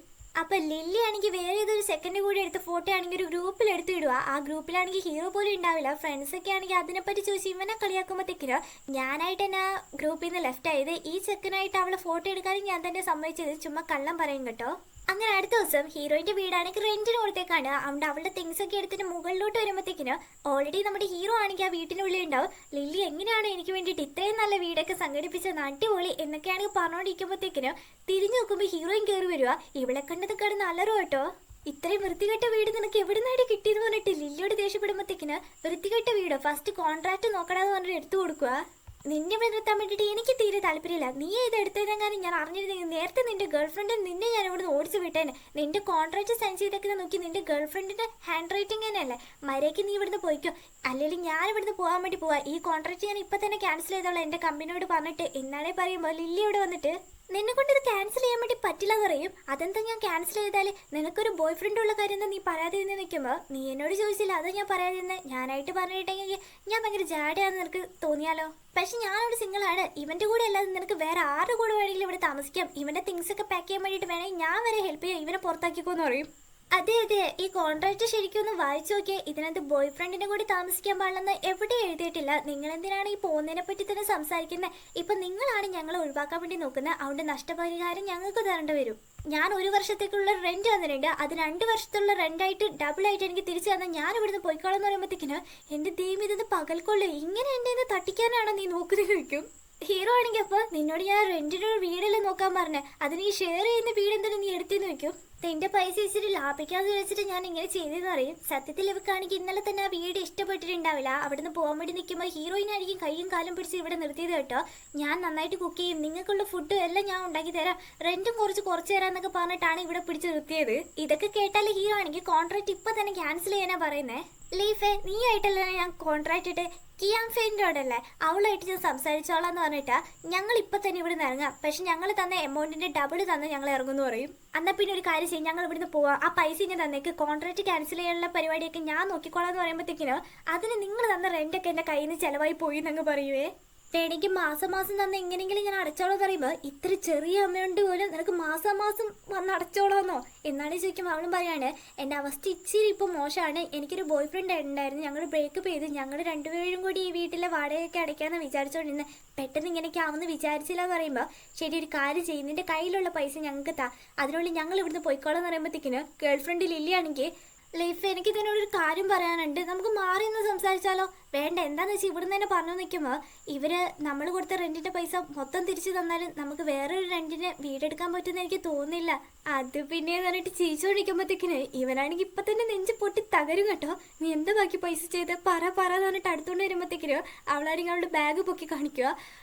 അപ്പൊ ലില്ലി ആണെങ്കിൽ വേറെ ഏതൊരു സെക്കൻഡ് കൂടി എടുത്ത ഫോട്ടോ ആണെങ്കിൽ ഒരു ഗ്രൂപ്പിൽ എടുത്ത് ഇടുക. ആ ഗ്രൂപ്പിലാണെങ്കിൽ ഹീറോ പോലും ഉണ്ടാവില്ല. ഫ്രണ്ട്സ് ഒക്കെ ആണെങ്കിൽ അതിനെപ്പറ്റി ചോദിച്ച് ഇവനെ കളിയാക്കുമ്പോഴത്തേക്കിനോ ഞാനായിട്ട് തന്നെ ആ ഗ്രൂപ്പിൽ നിന്ന് ലെഫ്റ്റ് ആയത്. ഈ ചെക്കനായിട്ട് അവളെ ഫോട്ടോ എടുക്കാനും ഞാൻ തന്നെ സമ്മതിച്ചത്, ചുമ്മാ കള്ളം പറയും കേട്ടോ. അങ്ങനെ അടുത്ത ദിവസം ഹീറോയിന്റെ വീടാണെങ്കിൽ റെന്റിന് കൊടുത്തേക്കാണ്. അതുകൊണ്ട് അവളുടെ തിങ്സ് ഒക്കെ എടുത്തിട്ട് മുകളിലോട്ട് വരുമ്പോഴത്തേക്കിനോ ഓൾറെഡി നമ്മുടെ ഹീറോ ആണെങ്കിൽ ആ വീട്ടിനുള്ളിൽ ഉണ്ടാവും. ലില്ലി എങ്ങനെയാണ് എനിക്ക് വേണ്ടിയിട്ട് ഇത്രയും നല്ല വീടൊക്കെ സംഘടിപ്പിച്ചത്, അടിപൊളി എന്നൊക്കെയാണെങ്കിൽ പറഞ്ഞുകൊണ്ടിരിക്കുമ്പോഴത്തേക്കിനോ തിരിഞ്ഞു നോക്കുമ്പോൾ ഹീറോയിൻ കയറി വരിക. ഇവളെ കണ്ടത് കിടന്ന് അലറും കേട്ടോ. ഇത്രയും വൃത്തികെട്ട വീട് നിനക്ക് എവിടുന്നായിട്ട് കിട്ടിയെന്ന് പറഞ്ഞിട്ട് ലില്ലിയോട് ദേഷ്യപ്പെടുമ്പോഴത്തേക്കിന് വൃത്തികെട്ട വീടോ, ഫസ്റ്റ് കോൺട്രാക്ട് നോക്കണമെന്ന് പറഞ്ഞിട്ട് എടുത്തു കൊടുക്കുക. നിന്നെ ഇവിടെ നിർത്താൻ വേണ്ടിയിട്ട് എനിക്ക് തീരെ താല്പര്യമില്ല, നീ ഇത് എടുത്തതെങ്ങാനും ഞാൻ അറിഞ്ഞിരുന്നെങ്കിൽ നേരത്തെ നിന്റെ ഗേൾഫ്രണ്ടിന് നിന്നെ ഞാൻ ഇവിടുന്ന് ഓടിച്ചു വിട്ടേനെ. നിന്റെ കോൺട്രാക്ട് സൈൻ ചെയ്തേക്കുന്നത് നോക്കി നിന്റെ ഗേൾഫ്രണ്ടിന്റെ ഹാൻഡ് റൈറ്റിംഗ് തന്നെയല്ലേ, മര്യാദയ്ക്ക് നീ ഇവിടുന്ന് പോയിക്കോ, അല്ലെങ്കിൽ ഞാൻ ഇവിടുന്ന് പോകാൻ വേണ്ടി പോവാ, ഈ കോൺട്രാക്ട് ഞാൻ ഇപ്പം തന്നെ ക്യാൻസൽ ചെയ്തോളാം എൻ്റെ കമ്പനിയോട് പറഞ്ഞിട്ട് എന്നാലേ പറയുമ്പോൾ ലില്ലി ഇവിടെ വന്നിട്ട് നിന്നെ കൊണ്ട് ഇത് ക്യാൻസൽ ചെയ്യാൻ വേണ്ടി പറ്റില്ല എന്ന് പറയും. അതെന്താ ഞാൻ ക്യാൻസൽ ചെയ്താൽ നിനക്കൊരു ബോയ് ഫ്രണ്ട് ഉള്ള കാര്യം എന്താ നീ പറയാതെ നിന്ന് നിൽക്കുമ്പോൾ നീ എന്നോട് ചോദിച്ചില്ല, അത് ഞാൻ പറയാതെ നിന്ന് ഞാനായിട്ട് പറഞ്ഞിട്ടെങ്കിൽ ഞാൻ ഭയങ്കര ജാഡയാന്ന് നിനക്ക് തോന്നിയാലോ. പക്ഷെ ഞാനിവിടെ സിംഗിൾ ആണ്, ഇവന്റെ കൂടെ അല്ലാതെ നിനക്ക് വേറെ ആരുടെ കൂടെ വേണമെങ്കിലും ഇവിടെ താമസിക്കാം, ഇവന്റെ തിങ്സ് ഒക്കെ പാക്ക് ചെയ്യാൻ വേണ്ടിയിട്ട് വേണമെങ്കിൽ ഞാൻ വരെ ഹെൽപ്പ് ചെയ്യാം, ഇവനെ പുറത്താക്കിക്കോന്ന് പറയും. അതെ അതെ, ഈ കോൺട്രാക്ട് ശരിക്കും ഒന്ന് വായിച്ചു നോക്കിയേ, ഇതിനകത്ത് ബോയ് ഫ്രണ്ടിനെ കൂടി താമസിക്കാൻ പാടില്ലെന്ന് എവിടെ എഴുതിയിട്ടില്ല. നിങ്ങൾ എന്തിനാണ് ഈ പോകുന്നതിനെ പറ്റി തന്നെ സംസാരിക്കുന്നത്? ഇപ്പൊ നിങ്ങളാണ് ഞങ്ങളെ ഒഴിവാക്കാൻ വേണ്ടി നോക്കുന്നത്, അതുകൊണ്ട് നഷ്ടപരിഹാരം ഞങ്ങൾക്ക് തരേണ്ടി വരും. ഞാൻ 1 വർഷത്തേക്കുള്ള റെന്റ് തന്നിട്ടുണ്ട്, അത് 2 വർഷത്തുള്ള റെന്റായിട്ട് ഡബിൾ ആയിട്ട് എനിക്ക് തിരിച്ചു തന്നാൽ ഞാൻ ഇവിടുന്ന് പോയിക്കോളാം എന്ന് പറയുമ്പോഴത്തേക്കിന് എന്റെ ദൈവം ഇതൊന്ന് പകൽക്കൊള്ളു, ഇങ്ങനെ എന്റെ തട്ടിക്കാനാണോ നീ നോക്കുന്നത് ചോദിക്കും. ഹീറോ ആണെങ്കിൽ അപ്പൊ നിന്നോട് ഞാൻ റെന്റിനൊരു വീടല്ലേ നോക്കാൻ പറഞ്ഞേ, അതിന് ഈ ഷെയർ ചെയ്യുന്ന വീട് എന്തിനാ നീ എടുത്തെന്ന് വെക്കും. എന്റെ പൈസ ഇച്ചിരി ലാഭിക്കാന്ന് വെച്ചിട്ട് ഞാൻ ഇങ്ങനെ ചെയ്തെന്ന് പറയും. സത്യത്തിൽ ഇവക്കാണെങ്കിൽ ഇന്നലെ തന്നെ ആ വീട് ഇഷ്ടപ്പെട്ടിട്ടുണ്ടാവില്ല. അവിടുന്ന് പോകാൻ വേണ്ടി നിൽക്കുമ്പോൾ ഹീറോയിനായിരിക്കും കൈയും കാലും പിടിച്ച് ഇവിടെ നിർത്തിയത് കേട്ടോ. ഞാൻ നന്നായിട്ട് കുക്ക് ചെയ്യും, നിങ്ങൾക്കുള്ള ഫുഡും എല്ലാം ഞാൻ ഉണ്ടാക്കി തരാം, റെന്റും കുറച്ച് തരാന്നൊക്കെ പറഞ്ഞിട്ടാണ് ഇവിടെ പിടിച്ച് നിർത്തിയത്. ഇതൊക്കെ കേട്ടാൽ ഹീറോ ആണെങ്കിൽ കോൺട്രാക്ട് ഇപ്പൊ തന്നെ ക്യാൻസൽ ചെയ്യാനാ പറയുന്നേ. ലീഫെ, നീ ആയിട്ടല്ലേ ഞാൻ കോൺട്രാക്ട് ഇട്ട് കിയാൻ ഫെയിൻ്റോടല്ലേ അവളായിട്ട് ഞാൻ സംസാരിച്ചോളാന്ന് പറഞ്ഞിട്ടാ ഞങ്ങൾ ഇപ്പൊ തന്നെ ഇവിടെ നിന്ന് ഇറങ്ങാം. പക്ഷെ ഞങ്ങൾ തന്ന എമൗണ്ടിന്റെ ഡബിൾ തന്ന് ഞങ്ങൾ ഇറങ്ങുമെന്ന് പറയും. എന്നാൽ പിന്നെ ഒരു കാര്യം ചെയ്യും, ഞങ്ങൾ ഇവിടുന്ന് പോവാം, ആ പൈസ ഇങ്ങനെ തന്നേക്ക്, കോൺട്രാക്ട് ക്യാൻസൽ ചെയ്യാനുള്ള പരിപാടിയൊക്കെ ഞാൻ നോക്കിക്കോളാന്ന് പറയുമ്പോഴത്തേക്കിനോ അതിന് നിങ്ങൾ തന്ന റെന്റൊക്കെ എന്റെ കയ്യിൽ നിന്ന് ചെലവായി പോയി എന്നങ്ങ് പറയുവേ. എനിക്ക് മാസം തന്നെ എങ്ങനെയെങ്കിലും ഞാൻ അടച്ചോളാം പറയുമ്പോൾ ഇത്ര ചെറിയ എമൗണ്ട് പോലും നിനക്ക് മാസം വന്ന് അടച്ചോളാന്നോ എന്നാണ് ചോദിക്കുമ്പോൾ അവളും പറയാണ് എൻ്റെ അവസ്ഥ ഇച്ചിരി ഇപ്പോൾ മോശമാണ്, എനിക്കൊരു ബോയ് ഫ്രണ്ട് ഉണ്ടായിരുന്നു, ഞങ്ങൾ ബ്രേക്കപ്പ് ചെയ്ത് ഞങ്ങൾ രണ്ടുപേരും കൂടി ഈ വീട്ടിലെ വാടകയൊക്കെ അടയ്ക്കാമെന്ന് വിചാരിച്ചോണ്ടിരുന്നത്, പെട്ടെന്ന് ഇങ്ങനെയൊക്കെ ആവുമെന്ന് വിചാരിച്ചില്ല എന്ന് പറയുമ്പോൾ ശരി ഒരു കാര്യം ചെയ്യും, നിന്റെ കയ്യിലുള്ള പൈസ ഞങ്ങൾക്ക് താ, അതിനുള്ളിൽ ഞങ്ങൾ ഇവിടുന്ന് പോയിക്കോളാം എന്ന് പറയുമ്പോഴത്തേക്കിന് ഗേൾ ഫ്രണ്ട് ലില്ലിയാണെങ്കിൽ ലൈഫ് എനിക്ക് ഇതിനോടൊരു കാര്യം പറയാനുണ്ട്, നമുക്ക് മാറി നിന്ന് സംസാരിച്ചാലോ? വേണ്ട, എന്താന്ന് വെച്ചാൽ ഇവിടുന്ന് തന്നെ പറഞ്ഞു നിൽക്കുമ്പോൾ ഇവര് നമ്മൾ കൊടുത്ത റെന്റിന്റെ പൈസ മൊത്തം തിരിച്ചു തന്നാലും നമുക്ക് വേറൊരു റെന്റിന് വീടെടുക്കാൻ പറ്റുമെന്ന് എനിക്ക് തോന്നുന്നില്ല. അത് പിന്നെ പറഞ്ഞിട്ട് ചിരിച്ചോണ്ടിരിക്കുമ്പോഴത്തേക്കിന് ഇവനാണെങ്കിൽ ഇപ്പൊ തന്നെ നെഞ്ച് പൊട്ടി തകരും കേട്ടോ. നീ എന്താ ബാക്കി പൈസ ചെയ്ത് പറ പറഞ്ഞിട്ട് അടുത്തോണ്ട് വരുമ്പോഴത്തേക്കിനോ അവളാണെങ്കിൽ അവളുടെ ബാഗ് പൊക്കി കാണിക്കുക.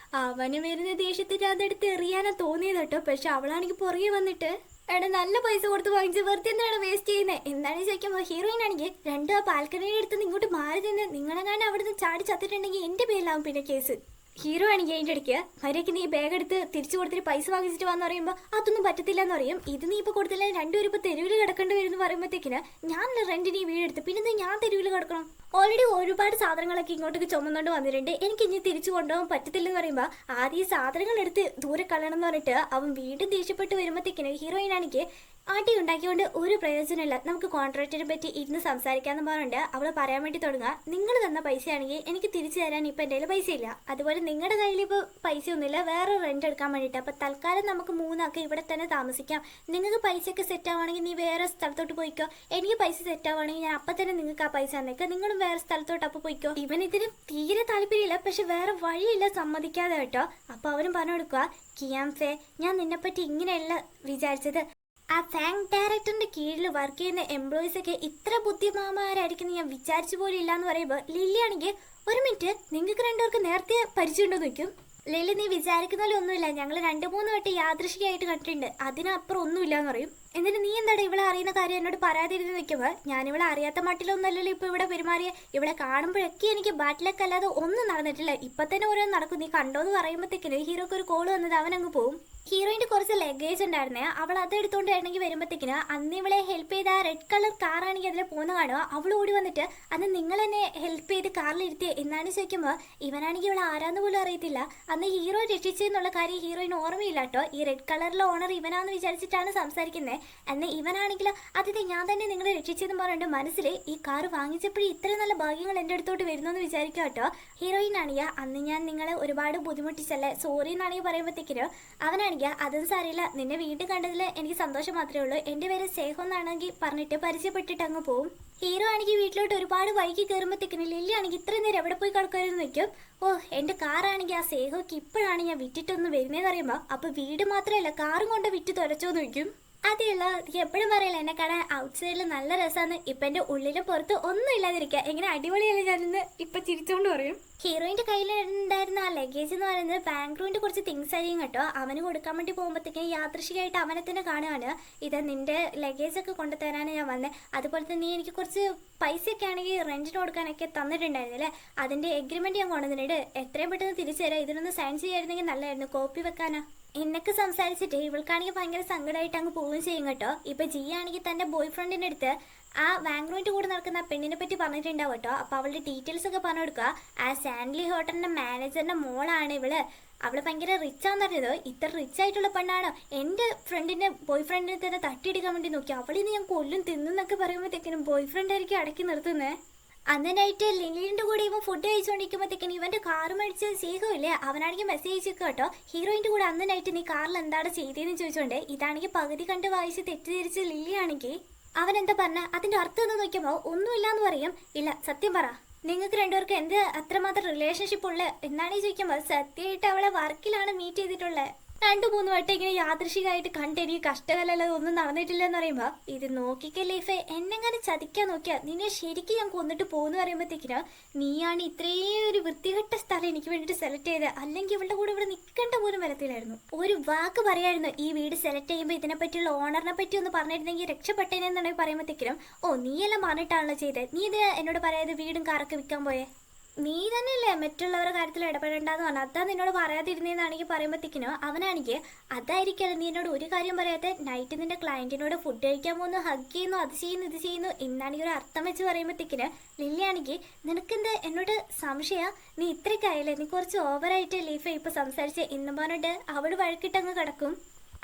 അവന് വരുന്ന ദേഷ്യത്തിൽ അതെടുത്ത് എറിയാനാ തോന്നിയത് കേട്ടോ. പക്ഷെ അവളാണെങ്കിൽ പുറകെ വന്നിട്ട് എടാ നല്ല പൈസ കൊടുത്ത് വാങ്ങിച്ച് വെറുതെ എന്താണ് വേസ്റ്റ് ചെയ്യുന്നത് എന്താണെന്ന് ചോദിക്കുമ്പോൾ ഹീറോയിൻ ആണെങ്കിൽ രണ്ട് ആ ബാൽക്കണിയുടെ അടുത്ത് ഇങ്ങോട്ട് മാറി നിന്ന് നിങ്ങളെങ്ങാനും അവിടുന്ന് ചാടി ചത്തിട്ടുണ്ടെങ്കിൽ എന്റെ പേരിലാവും പിന്നെ കേസ്. ഹീറോ ആണെങ്കിൽ അതിൻ്റെ ഇടയ്ക്ക് മര്യാദയ്ക്ക് നീ ബാഗ് എടുത്ത് തിരിച്ചു കൊടുത്തിട്ട് പൈസ വാങ്ങിച്ചിട്ട് വന്ന് പറയുമ്പോൾ അതൊന്നും പറ്റത്തില്ല എന്ന് പറയും. ഇത് നീ ഇപ്പോൾ കൊടുത്തില്ല രണ്ടുപേരും ഇപ്പോൾ തെരുവിൽ കിടക്കേണ്ടി വരും എന്ന് പറയുമ്പോഴത്തേക്കിന് ഞാൻ റെന്റിന് ഈ വീടെടുത്ത് പിന്നെ ഞാൻ തെരുവിൽ കിടക്കണം. ഓൾറെഡി ഒരുപാട് സാധനങ്ങളൊക്കെ ഇങ്ങോട്ടേക്ക് ചുമന്നുകൊണ്ട് വന്നിട്ടുണ്ട്, എനിക്ക് ഇനി തിരിച്ചു കൊണ്ടുപോകാൻ പറ്റത്തില്ലെന്ന് പറയുമ്പോൾ ആദ്യം ഈ സാധനങ്ങൾ എടുത്ത് ദൂരെ കളയണം എന്ന് പറഞ്ഞിട്ട് അവൻ വീണ്ടും ദേഷ്യപ്പെട്ട് വരുമ്പോഴത്തേക്കിന് ഹീറോയിൻ ആണെങ്കിൽ ആട്ടി ഉണ്ടാക്കിക്കൊണ്ട് ഒരു പ്രയോജനമില്ല, നമുക്ക് കോൺട്രാക്റ്റിനെ പറ്റി ഇരുന്ന് സംസാരിക്കാമെന്ന് പറഞ്ഞിട്ട് അവൾ പറയാൻ വേണ്ടി തുടങ്ങുക. നിങ്ങൾ തന്ന പൈസയാണെങ്കിൽ എനിക്ക് തിരിച്ചു തരാൻ ഇപ്പം എൻ്റെ കയ്യിൽ പൈസ ഇല്ല, അതുപോലെ നിങ്ങളുടെ കയ്യിൽ ഇപ്പോൾ പൈസ ഒന്നുമില്ല വേറെ റെന്റ് എടുക്കാൻ വേണ്ടിയിട്ട്, അപ്പം തൽക്കാലം നമുക്ക് മൂന്നാൾക്ക് ഇവിടെ തന്നെ താമസിക്കാം, നിങ്ങൾക്ക് പൈസയൊക്കെ സെറ്റ് ആവുകയാണെങ്കിൽ നീ വേറെ സ്ഥലത്തോട്ട് പോയിക്കോ, എനിക്ക് പൈസ സെറ്റ് ആവുകയാണെങ്കിൽ ഞാൻ അപ്പം തന്നെ നിങ്ങൾക്ക് ആ പൈസ തന്നേക്കാം, നിങ്ങളും വേറെ സ്ഥലത്തോട്ട് അപ്പം പോയിക്കോ. ഇവൻ ഇതിന് തീരെ താല്പര്യമില്ല, പക്ഷെ വേറെ വഴിയില്ല സമ്മതിക്കാതെ കേട്ടോ. അപ്പോൾ അവനും പറഞ്ഞു കൊടുക്കുക, കിയാംഫെ ഞാൻ നിന്നെപ്പറ്റി ഇങ്ങനെയല്ല വിചാരിച്ചത്, ആ ഫാങ് ഡയറക്ടറിന്റെ കീഴിൽ വർക്ക് ചെയ്യുന്ന എംപ്ലോയീസ് ഒക്കെ ഇത്ര ബുദ്ധിമാന്മാരായിരിക്കും ഞാൻ വിചാരിച്ചു പോലും ഇല്ല എന്ന് പറയുമ്പോൾ ലില്ലി ആണെങ്കിൽ ഒരു മിനിറ്റ് നിങ്ങൾക്ക് രണ്ടുപേർക്ക് നേരത്തെ പരിചയമുണ്ടോ നോക്കും. ലില്ലി നീ വിചാരിക്കുന്ന പോലെ ഒന്നുമില്ല, ഞങ്ങൾ 2-3 വട്ടം യാദൃശികമായിട്ട് കണ്ടിട്ടുണ്ട്, അതിനപ്പുറം ഒന്നുമില്ല എന്ന് പറയും. എന്നിട്ട് നീ എന്താണ് ഇവിടെ അറിയുന്ന കാര്യം എന്നോട് പറയാതിരുന്ന് നിൽക്കുമ്പോൾ ഞാനിവിടെ അറിയാത്ത മട്ടിലൊന്നുമല്ലല്ലോ ഇപ്പോൾ ഇവിടെ പെരുമാറിയ, ഇവിടെ കാണുമ്പോഴൊക്കെ എനിക്ക് ബാറ്റിലൊക്കെ അല്ലാതെ ഒന്നും നടന്നിട്ടില്ല, ഇപ്പം തന്നെ ഓരോന്ന് നടക്കും, നീ കണ്ടോന്ന് പറയുമ്പോഴത്തേക്കിന് ഹീറോക്ക് ഒരു കോള് വന്നത് അവനങ്ങ് പോവും. ഹീറോയിൻ്റെ കുറച്ച് ലഗേജ് ഉണ്ടായിരുന്നേ, അവൾ അത് എടുത്തുകൊണ്ട് വരണമെങ്കിൽ വരുമ്പോഴത്തേക്കിന് അന്ന് ഇവളെ ഹെൽപ്പ് ചെയ്ത ആ റെഡ് കളർ കാറാണെങ്കിൽ അതിൽ പോകുന്ന കാണുക. അവൾ ഓടി വന്നിട്ട് അന്ന് നിങ്ങൾ എന്നെ ഹെൽപ്പ് ചെയ്ത് കാറിലിരുത്തി എന്നാണ് ചോദിക്കുമ്പോൾ ഇവനാണെങ്കിൽ ഇവളെ ആരാന്ന് പോലും അറിയത്തില്ല. അന്ന് ഹീറോ രക്ഷിച്ചെന്നുള്ള കാര്യം ഹീറോയിന് ഓർമ്മയില്ല കേട്ടോ. ഈ റെഡ് കളറിലെ ഓണർ ഇവനാന്ന് വിചാരിച്ചിട്ടാണ് സംസാരിക്കുന്നത്. അന്ന് ഇവനാണെങ്കിലോ അതിഥി ഞാൻ തന്നെ നിങ്ങളെ രക്ഷിച്ചെന്ന് പറഞ്ഞിട്ട് മനസ്സിൽ ഈ കാർ വാങ്ങിച്ചപ്പോഴും ഇത്രയും നല്ല ഭാഗ്യങ്ങൾ എൻ്റെ അടുത്തോട്ട് വരുന്നു വിചാരിക്കുക കേട്ടോ. ഹീറോയിൻ ആണെങ്കിൽ അന്ന് ഞാൻ നിങ്ങളെ ഒരുപാട് ബുദ്ധിമുട്ടിച്ചല്ലേ സോറി എന്നാണെങ്കിൽ പറയുമ്പോഴത്തേക്കിനോ അവനാണെങ്കിൽ അതും സാരില്ല, നിന്നെ വീണ്ടും കണ്ടതിൽ എനിക്ക് സന്തോഷം മാത്രമേ ഉള്ളൂ, എൻ്റെ പേര് സ്നേഹം എന്നാണെങ്കിൽ പറഞ്ഞിട്ട് പരിചയപ്പെട്ടിട്ട് അങ്ങ് പോവും. ഹീറോ ആണെങ്കിൽ വീട്ടിലോട്ട് ഒരുപാട് വൈകി കയറുമ്പോഴത്തേക്കിന് ലില്ലി ആണെങ്കിൽ ഇത്രയും നേരം എവിടെ പോയി കിടക്കുമായിരുന്നു നിൽക്കും. ഓ എൻ്റെ കാറാണെങ്കിൽ ആ സ്നേഹമൊക്കെ ഇപ്പോഴാണ് ഞാൻ വിറ്റിട്ടൊന്ന് വരുന്നതെന്ന് അറിയുമ്പോൾ അപ്പോൾ വീട് മാത്രമല്ല കാറും കൊണ്ട് വിറ്റ് തുലച്ചോന്ന് വയ്ക്കും. അതെയല്ല എപ്പോഴും പറയല എന്നെ കാണാൻ ഔട്ട് സൈഡിൽ നല്ല രസമാണ്, ഇപ്പം എൻ്റെ ഉള്ളിലും പുറത്ത് ഒന്നും ഇല്ലാതിരിക്കുക, എങ്ങനെ അടിപൊളിയല്ലേ ഞാനിന്ന് ഇപ്പം ചിരിച്ചോണ്ട് പറയും. ഹീറോയിൻ്റെ കയ്യിലുണ്ടായിരുന്ന ആ ലഗേജ് എന്ന് പറയുന്നത് ബാംഗ്ലൂരിൻ്റെ കുറച്ച് തിങ്സ് ആയിരിക്കും കേട്ടോ. അവന് കൊടുക്കാൻ വേണ്ടി പോകുമ്പോഴത്തേക്കും യാദൃശികമായിട്ട് അവനെ തന്നെ കാണുകയാണ്, ഇത് നിൻ്റെ ലഗേജൊക്കെ കൊണ്ടുതരാനാണ് ഞാൻ വന്നത്, അതുപോലെ തന്നെ നീ എനിക്ക് കുറച്ച് പൈസയൊക്കെ ആണെങ്കിൽ റെൻറ്റിന് കൊടുക്കാനൊക്കെ തന്നിട്ടുണ്ടായിരുന്നില്ലേ, അതിൻ്റെ എഗ്രിമെൻറ്റ് ഞാൻ കൊണ്ടുവന്നിട്ട് എത്രയും പെട്ടെന്ന് തിരിച്ചു തരാം, ഇതിനൊന്ന് സൈൻ ചെയ്യായിരുന്നെങ്കിൽ നല്ലതായിരുന്നു, കോപ്പി വെക്കാനാ. എന്നൊക്കെ സംസാരിച്ചിട്ട് ഇവൾക്കാണെങ്കിൽ ഭയങ്കര സങ്കടമായിട്ട് അങ്ങ് പോവുകയും ചെയ്യും കേട്ടോ. ഇപ്പം ജി ആണെങ്കിൽ തൻ്റെ ബോയ് ഫ്രണ്ടിൻ്റെ അടുത്ത് ആ ബാംഗ്ലൂരിൻ്റെ കൂടെ നടക്കുന്ന പെണ്ണിനെ പറ്റി പറഞ്ഞിട്ടുണ്ടാവും കേട്ടോ. അപ്പോൾ അവളുടെ ഡീറ്റെയിൽസ് ഒക്കെ പറഞ്ഞു കൊടുക്കുക. ആ സാൻഡ്ലി ഹോട്ടലിൻ്റെ മാനേജറിൻ്റെ മോളാണ് ഇവള്, അവള് ഭയങ്കര റിച്ചാന്ന് പറഞ്ഞത്, ഇത്ര റിച്ച് ആയിട്ടുള്ള പെണ്ണാണോ എൻ്റെ ഫ്രണ്ടിൻ്റെ ബോയ് ഫ്രണ്ടിനെ തന്നെ തട്ടിയെടുക്കാൻ വേണ്ടി നോക്കി, അവളിന്ന് ഞാൻ കൊല്ലും തിന്നൊക്കെ പറയുമ്പോഴത്തേക്കിനും ബോയ് ഫ്രണ്ട് ആയിരിക്കും അടക്കി നിർത്തുന്നത്. അന്ന് നൈറ്റ് ലില്ലിൻ്റെ കൂടെ ഇവൻ ഫുഡ് കഴിച്ചുകൊണ്ടിരിക്കുമ്പോഴത്തേക്കിനും ഇവൻ്റെ കാറ് മേടിച്ച് സ്നേഹമില്ലേ അവനാണെങ്കിൽ മെസ്സേജ് അയച്ചേക്കുക കേട്ടോ. ഹീറോയിൻ്റെ കൂടെ അന്ന് നൈറ്റ് നീ കാറിൽ എന്താണ് ചെയ്തതെന്ന് ചോദിച്ചോണ്ട് ഇതാണെങ്കിൽ പകുതി കണ്ട് വായിച്ച് തെറ്റിദ്ധരിച്ച് ലില്ലിയാണെങ്കിൽ അവൻ എന്താ പറഞ്ഞ അതിൻ്റെ അർത്ഥം എന്ന് നോക്കിയപ്പോൾ ഒന്നുമില്ലാന്ന് പറയും. ഇല്ല സത്യം പറ, നിങ്ങൾക്ക് രണ്ടുപേർക്ക് എന്ത് അത്രമാത്രം റിലേഷൻഷിപ്പ് ഉള്ളത് എന്നാണ് ചോദിക്കുമ്പോൾ സത്യമായിട്ട് അവളെ വർക്കിലാണ് മീറ്റ് ചെയ്തിട്ടുള്ളത്. 2-3 വട്ടം ഇങ്ങനെ യാദൃശികമായിട്ട് കണ്ടെനിക്ക് കഷ്ടകാലം ഒന്നും നടന്നിട്ടില്ല എന്ന് പറയുമ്പോ ഇത് നോക്കിക്ക ലൈഫെ എന്നെങ്ങനെ ചതിക്കാൻ നോക്കിയാ നിന്നെ ശരിക്കും ഞാൻ കൊന്നിട്ട് പോകുന്നു പറയുമ്പോഴത്തേക്കിന് നീയാണ് ഇത്രയും ഒരു വൃത്തികെട്ട സ്ഥലം എനിക്ക് വേണ്ടിട്ട് സെലക്ട് ചെയ്ത്, അല്ലെങ്കിൽ ഇവളുടെ കൂടെ ഇവിടെ നിൽക്കേണ്ട പോലും വരത്തില്ലായിരുന്നു. ഒരു വാക്ക് പറയായിരുന്നു ഈ വീട് സെലക്ട് ചെയ്യുമ്പോൾ ഇതിനെ പറ്റിയുള്ള ഓണറിനെ പറ്റി ഒന്ന് പറഞ്ഞിരുന്നെങ്കിൽ രക്ഷപ്പെട്ടേനെന്നുണ്ടെങ്കിൽ പറയുമ്പോഴത്തേക്കിനും ഓ നീയെല്ലാം പറഞ്ഞിട്ടാണല്ലോ ചെയ്തത്, നീ ഇത് എന്നോട് പറയാതെ വീടും കാറൊക്കെ വിൽക്കാൻ പോയേ, നീ തന്നെയല്ലേ മറ്റുള്ളവരുടെ കാര്യത്തിൽ ഇടപെടേണ്ടെന്ന് പറഞ്ഞു, അതാ നിന്നോട് പറയാതിരുന്നേന്നാണെങ്കിൽ പറയുമ്പോഴത്തേക്കിനോ അവനാണെങ്കിൽ അതായിരിക്കല്ലോ നീ എന്നോട് ഒരു കാര്യം പറയാതെ നൈറ്റ് നിന്റെ ക്ലയന്റിനോട് ഫുഡ് കഴിക്കാൻ പോകുന്നു, ഹഗ് ചെയ്യുന്നു, അത് ചെയ്യുന്നു ഇത് ചെയ്യുന്നു എന്നാണെങ്കിൽ ഒരു അർത്ഥം വെച്ച് പറയുമ്പോഴത്തേക്കിന് ലില്ലിയാണെങ്കിൽ നിനക്കെന്താ എന്നോട് സംശയ, നീ ഇത്രയ്ക്കായല്ലേ, നീ കുറച്ച് ഓവറായിട്ട് ലീഫ് ഇപ്പൊ സംസാരിച്ച് ഇന്നും പറഞ്ഞിട്ട് അവിടെ വഴക്കിട്ടങ്ങ് കിടക്കും.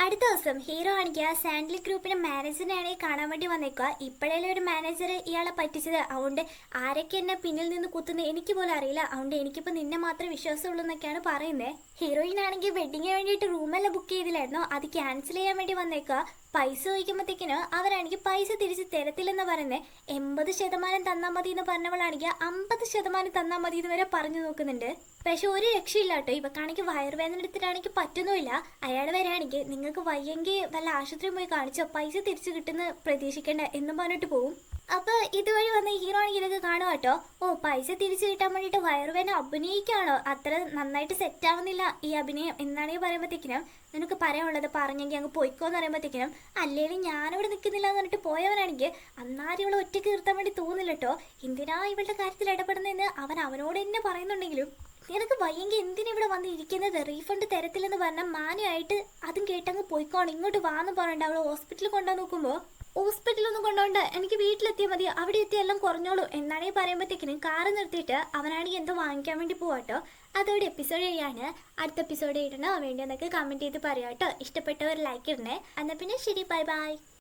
അടുത്ത ദിവസം ഹീറോ ആണെങ്കിൽ സാൻഡ്ലി ഗ്രൂപ്പിന്റെ മാനേജറിനെയാണ് കാണാൻ വേണ്ടി വന്നേക്കുക. ഇപ്പോഴല്ലേ ഒരു മാനേജർ ഇയാളെ പറ്റിച്ചത്, അതുകൊണ്ട് ആരൊക്കെ എന്നെ പിന്നിൽ നിന്ന് കുത്തുന്നത് എനിക്ക് പോലും അറിയില്ല, അതുകൊണ്ട് എനിക്കിപ്പോൾ നിന്നെ മാത്രമേ വിശ്വാസമുള്ളൂ എന്നൊക്കെയാണ് പറയുന്നത്. ഹീറോയിൻ ആണെങ്കിൽ വെഡിങ്ങിന് വേണ്ടിയിട്ട് റൂമെല്ലാം ബുക്ക് ചെയ്തില്ലായിരുന്നു, അത് ക്യാൻസൽ ചെയ്യാൻ വേണ്ടി വന്നേക്കുക. പൈസ ചോദിക്കുമ്പോഴത്തേക്കിന് അവരാണെങ്കിൽ പൈസ തിരിച്ച് തരത്തില്ലെന്ന് പറയുന്നത്. 80% തന്നാൽ മതി എന്ന് പറഞ്ഞവളാണെങ്കിൽ 50% തന്നാൽ മതി എന്ന് വരെ പറഞ്ഞു നോക്കുന്നുണ്ട്. പക്ഷെ ഒരു രക്ഷയില്ല കേട്ടോ, ഇവക്കാണെങ്കിൽ വയറുവേദന എടുത്തിട്ടാണെങ്കിൽ പറ്റുന്നുമില്ല. അയാൾ വരാണെങ്കിൽ നിങ്ങൾക്ക് വയ്യെങ്കിൽ വല്ല ആശുപത്രിയിൽ പോയി കാണിച്ചോ, പൈസ തിരിച്ചു കിട്ടുന്ന പ്രതീക്ഷിക്കേണ്ട എന്നും പറഞ്ഞിട്ട് പോവും. അപ്പൊ ഇതുവഴി വന്ന ഹീറോ ആണെങ്കിൽ ഇതൊക്കെ കാണുക കേട്ടോ. ഓ പൈസ തിരിച്ചു കിട്ടാൻ വേണ്ടിയിട്ട് വയറുവേദന അഭിനയിക്കാണോ, അത്ര നന്നായിട്ട് സെറ്റ് ആവുന്നില്ല ഈ അഭിനയം എന്നാണെങ്കിൽ പറയുമ്പോഴത്തേക്കിനും നിനക്ക് പറയാനുള്ളത് പറഞ്ഞെങ്കിൽ അങ്ങ് പോയിക്കോന്ന് പറയുമ്പോഴത്തേക്കിനും അല്ലേലും ഞാനിവിടെ നിൽക്കുന്നില്ല എന്ന് പറഞ്ഞിട്ട് പോയവനാണെങ്കിൽ അന്നാരും ഇവളെ ഒറ്റയ്ക്ക് നിർത്താൻ വേണ്ടി തോന്നില്ല കേട്ടോ. എന്തിനാ ഇവളുടെ കാര്യത്തിൽ ഇടപെടുന്നതെന്ന് അവനോട് തന്നെ പറയുന്നുണ്ടെങ്കിലും നിനക്ക് വയ്യെങ്കിൽ എന്തിനാ ഇവിടെ വന്ന് ഇരിക്കുന്നത്, റീഫണ്ട് തരത്തില്ലെന്ന് പറഞ്ഞാൽ മാനുമായിട്ട് അതും കേട്ടങ്ങ് പോയിക്കോണം, ഇങ്ങോട്ട് വാന്ന് പറഞ്ഞിട്ട് അവൾ ഹോസ്പിറ്റലിൽ കൊണ്ടുവന്ന് നോക്കുമ്പോൾ ഹോസ്പിറ്റലൊന്നും കൊണ്ടുപോകണ്ട, എനിക്ക് വീട്ടിലെത്തിയാൽ മതി, അവിടെ എത്തി എല്ലാം കുറഞ്ഞോളൂ എന്നാണെങ്കിൽ പറയുമ്പോഴത്തേക്കിനും കാറ് നിർത്തിയിട്ട് അവനാണെങ്കിൽ എന്തോ വാങ്ങിക്കാൻ വേണ്ടി പോവാട്ടോ. അതോടെ എപ്പിസോഡ് ചെയ്യാണ്. അടുത്ത എപ്പിസോഡ് ഇടണോ വേണ്ടിയെന്നൊക്കെ കമൻറ്റ് ചെയ്ത് പറയാം കേട്ടോ. ഇഷ്ടപ്പെട്ടവർ ലൈക്ക് ഇടണേ. എന്നാൽ പിന്നെ ശരി, ബൈ ബൈ.